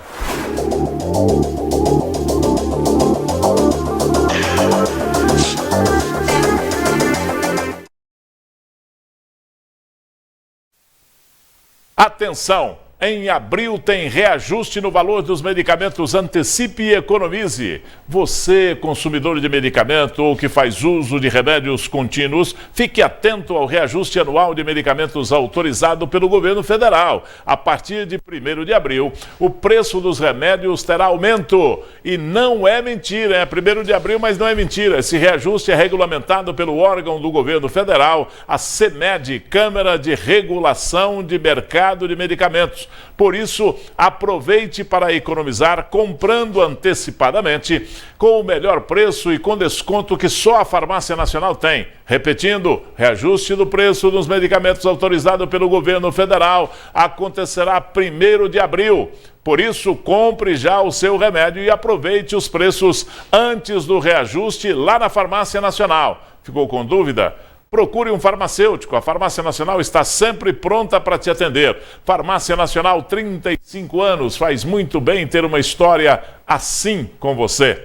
Atenção! Em abril tem reajuste no valor dos medicamentos. Antecipe e economize. Você, consumidor de medicamento ou que faz uso de remédios contínuos, fique atento ao reajuste anual de medicamentos autorizado pelo governo federal. A partir de 1º de abril, o preço dos remédios terá aumento. E não é mentira, é 1º de abril, mas não é mentira. Esse reajuste é regulamentado pelo órgão do governo federal, a CMED, Câmara de Regulação de Mercado de Medicamentos. Por isso, aproveite para economizar comprando antecipadamente com o melhor preço e com desconto que só a Farmácia Nacional tem. Repetindo, reajuste do preço dos medicamentos autorizado pelo governo federal acontecerá 1º de abril. Por isso, compre já o seu remédio e aproveite os preços antes do reajuste lá na Farmácia Nacional. Ficou com dúvida? Procure um farmacêutico. A Farmácia Nacional está sempre pronta para te atender. Farmácia Nacional, 35 anos. Faz muito bem ter uma história assim com você.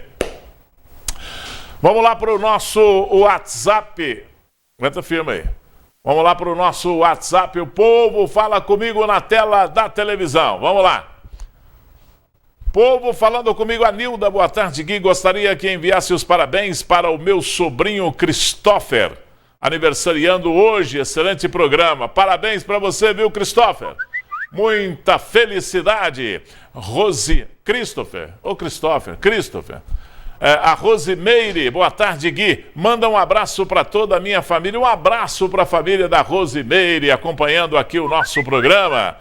Vamos lá para o nosso WhatsApp. Aguenta firme aí. Vamos lá para o nosso WhatsApp. O povo fala comigo na tela da televisão. Vamos lá. Povo falando comigo, a Nilda. Boa tarde, Gui. Gostaria que enviasse os parabéns para o meu sobrinho Christopher, aniversariando hoje. Excelente programa. Parabéns para você, viu, Christopher? Muita felicidade. Christopher. A Rosimeire, boa tarde, Gui. Manda um abraço para toda a minha família. Um abraço para a família da Rosimeire, acompanhando aqui o nosso programa.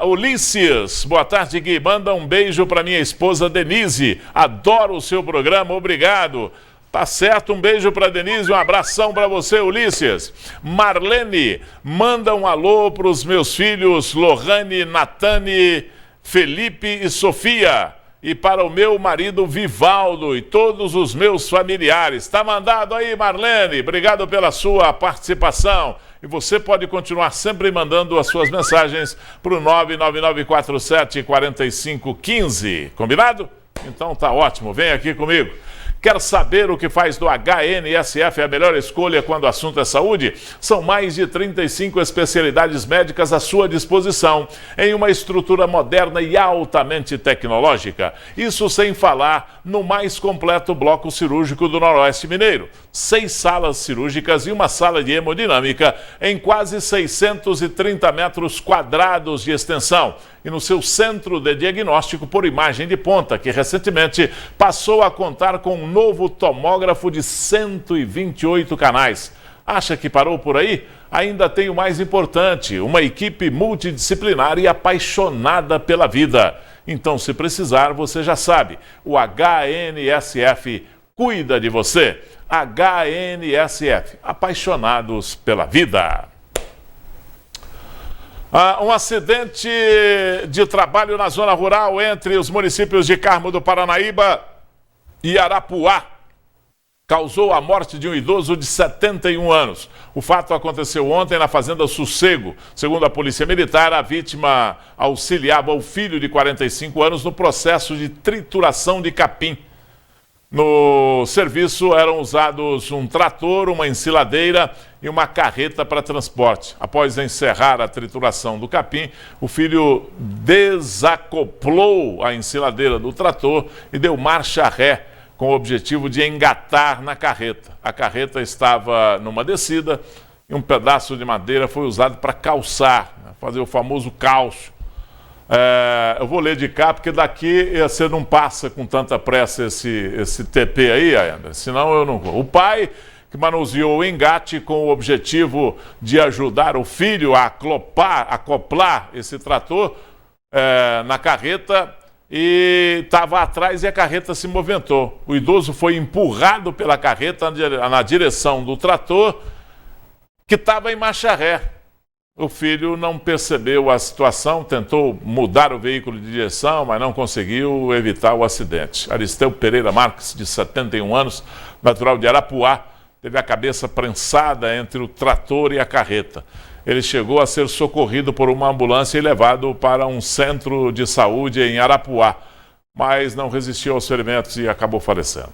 Ulisses, boa tarde, Gui. Manda um beijo para minha esposa Denise. Adoro o seu programa, obrigado. Tá certo, um beijo para Denise, um abração para você, Ulisses. Marlene, manda um alô para os meus filhos Lohane, Natane, Felipe e Sofia. E para o meu marido Vivaldo e todos os meus familiares. Tá mandado aí, Marlene. Obrigado pela sua participação. E você pode continuar sempre mandando as suas mensagens para o 99947-4515. Combinado? Então tá ótimo, vem aqui comigo. Quer saber o que faz do HNSF a melhor escolha quando o assunto é saúde? São mais de 35 especialidades médicas à sua disposição, em uma estrutura moderna e altamente tecnológica. Isso sem falar no mais completo bloco cirúrgico do Noroeste Mineiro. 6 salas cirúrgicas e uma sala de hemodinâmica em quase 630 metros quadrados de extensão. E no seu centro de diagnóstico por imagem de ponta, que recentemente passou a contar com um novo tomógrafo de 128 canais. Acha que parou por aí? Ainda tem o mais importante, uma equipe multidisciplinar e apaixonada pela vida. Então, se precisar, você já sabe, o HNSF cuida de você. HNSF, apaixonados pela vida. Um acidente de trabalho na zona rural entre os municípios de Carmo do Paranaíba e Arapuá causou a morte de um idoso de 71 anos. O fato aconteceu ontem na Fazenda Sossego. Segundo a Polícia Militar, a vítima auxiliava o filho de 45 anos no processo de trituração de capim. No serviço eram usados um trator, uma ensiladeira e uma carreta para transporte. Após encerrar a trituração do capim, o filho desacoplou a ensiladeira do trator e deu marcha ré, com o objetivo de engatar na carreta. A carreta estava numa descida e um pedaço de madeira foi usado para calçar, fazer o famoso calço. Eu vou ler de cá, porque daqui você não passa com tanta pressa esse TP aí, ainda, senão eu não vou. O pai que manuseou o engate com o objetivo de ajudar o filho a acoplar esse trator na carreta, e estava atrás e a carreta se movimentou. O idoso foi empurrado pela carreta na direção do trator, que estava em marcha ré. O filho não percebeu a situação, tentou mudar o veículo de direção, mas não conseguiu evitar o acidente. Aristeu Pereira Marques, de 71 anos, natural de Arapuá, teve a cabeça prensada entre o trator e a carreta. Ele chegou a ser socorrido por uma ambulância e levado para um centro de saúde em Arapuá, mas não resistiu aos ferimentos e acabou falecendo.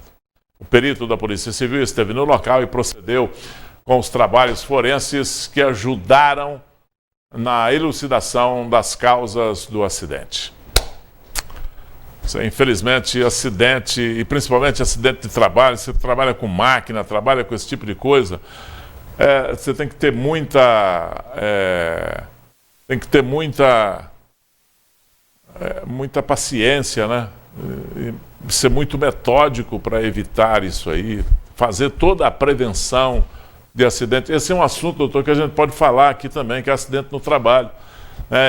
O perito da Polícia Civil esteve no local e procedeu com os trabalhos forenses que ajudaram na elucidação das causas do acidente. Infelizmente, acidente, e principalmente acidente de trabalho, você trabalha com máquina, trabalha com esse tipo de coisa, você tem que ter muita paciência, né? E ser muito metódico para evitar isso aí, fazer toda a prevenção de acidente. Esse é um assunto, doutor, que a gente pode falar aqui também, que é acidente no trabalho.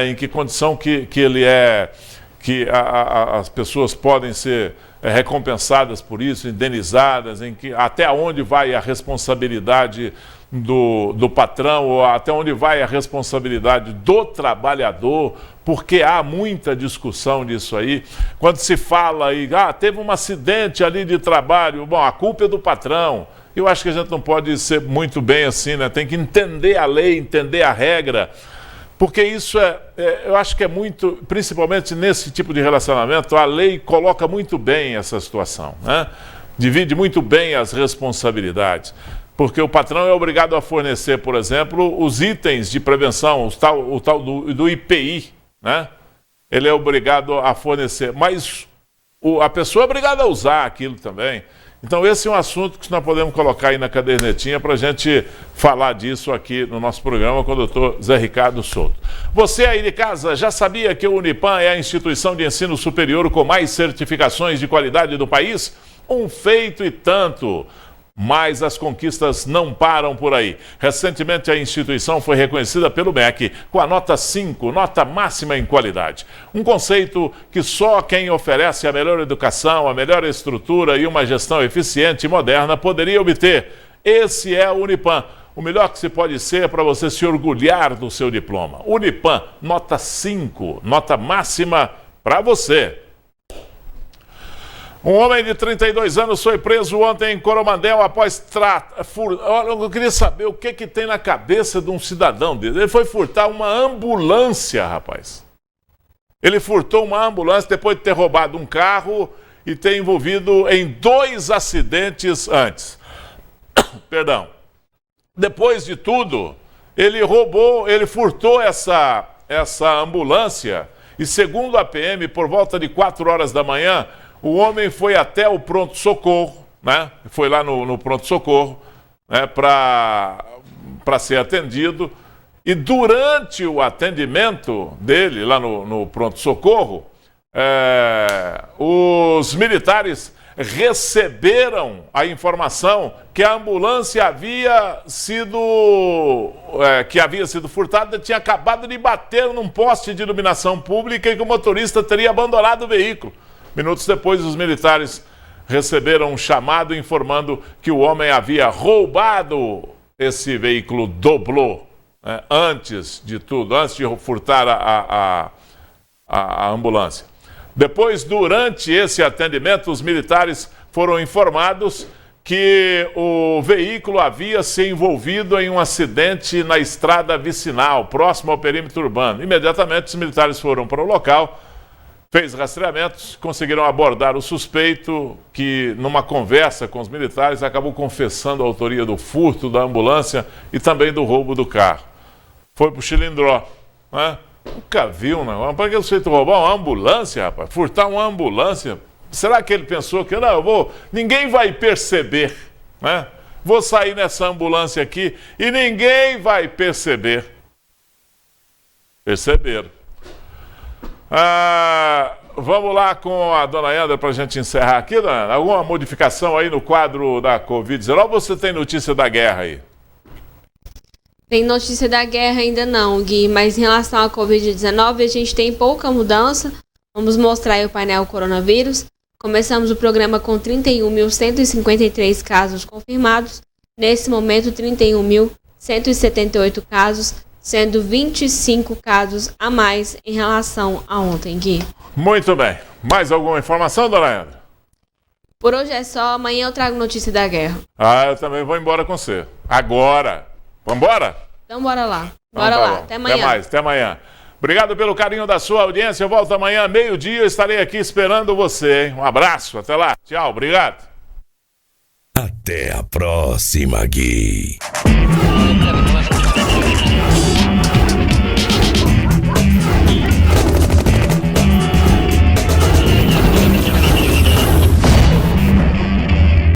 Em que condição que ele é, que as pessoas podem ser recompensadas por isso, indenizadas, até onde vai a responsabilidade do patrão, ou até onde vai a responsabilidade do trabalhador, porque há muita discussão disso aí. Quando se fala aí, teve um acidente ali de trabalho, bom, a culpa é do patrão. Eu acho que a gente não pode ser muito bem assim, né? Tem que entender a lei, entender a regra, porque isso eu acho que é muito, principalmente nesse tipo de relacionamento, a lei coloca muito bem essa situação, né? Divide muito bem as responsabilidades. Porque o patrão é obrigado a fornecer, por exemplo, os itens de prevenção, o tal do IPI, né? Ele é obrigado a fornecer, mas a pessoa é obrigada a usar aquilo também. Então esse é um assunto que nós podemos colocar aí na cadernetinha para a gente falar disso aqui no nosso programa com o doutor Zé Ricardo Souto. Você aí de casa já sabia que o Unipan é a instituição de ensino superior com mais certificações de qualidade do país? Um feito e tanto! Mas as conquistas não param por aí. Recentemente a instituição foi reconhecida pelo MEC com a nota 5, nota máxima em qualidade. Um conceito que só quem oferece a melhor educação, a melhor estrutura e uma gestão eficiente e moderna poderia obter. Esse é o Unipan. O melhor que se pode ser para você se orgulhar do seu diploma. Unipan, nota 5, nota máxima para você. Um homem de 32 anos foi preso ontem em Coromandel após eu queria saber o que tem na cabeça de um cidadão dele. Ele foi furtar uma ambulância, rapaz. Ele furtou uma ambulância depois de ter roubado um carro e ter envolvido em 2 acidentes antes. Perdão. Depois de tudo, ele furtou essa ambulância e, segundo a PM, por volta de 4 horas da manhã, o homem foi até o pronto-socorro, né? Foi lá no pronto-socorro, né? Para ser atendido. E durante o atendimento dele lá no pronto-socorro, os militares receberam a informação que a ambulância havia sido furtada, tinha acabado de bater num poste de iluminação pública e que o motorista teria abandonado o veículo. Minutos depois, os militares receberam um chamado informando que o homem havia roubado esse veículo doblô, né, antes de tudo, antes de furtar a ambulância. Depois, durante esse atendimento, os militares foram informados que o veículo havia se envolvido em um acidente na estrada vicinal, próximo ao perímetro urbano. Imediatamente, os militares foram para o local, fez rastreamentos, conseguiram abordar o suspeito, que numa conversa com os militares acabou confessando a autoria do furto da ambulância e também do roubo do carro. Foi pro Chilindró, né? Nunca viu, né? Para que o sujeito roubar uma ambulância, rapaz? Furtar uma ambulância? Será que ele pensou que, não, ninguém vai perceber, né? Vou sair nessa ambulância aqui e ninguém vai perceber. Perceberam. Vamos lá com a dona Yanda para a gente encerrar aqui, dona Yanda. Alguma modificação aí no quadro da Covid-19 ou você tem notícia da guerra aí? Tem notícia da guerra ainda não, Gui, mas em relação à Covid-19 a gente tem pouca mudança. Vamos mostrar aí o painel coronavírus. Começamos o programa com 31.153 casos confirmados. Nesse momento, 31.178 casos, sendo 25 casos a mais em relação a ontem, Gui. Muito bem. Mais alguma informação, dona Yanda? Por hoje é só. Amanhã eu trago notícia da guerra. Eu também vou embora com você. Agora. Vambora? Então bora lá. Bora lá. Até amanhã. Até mais. Até amanhã. Obrigado pelo carinho da sua audiência. Eu volto amanhã, meio-dia. Eu estarei aqui esperando você, hein? Um abraço. Até lá. Tchau. Obrigado. Até a próxima, Gui.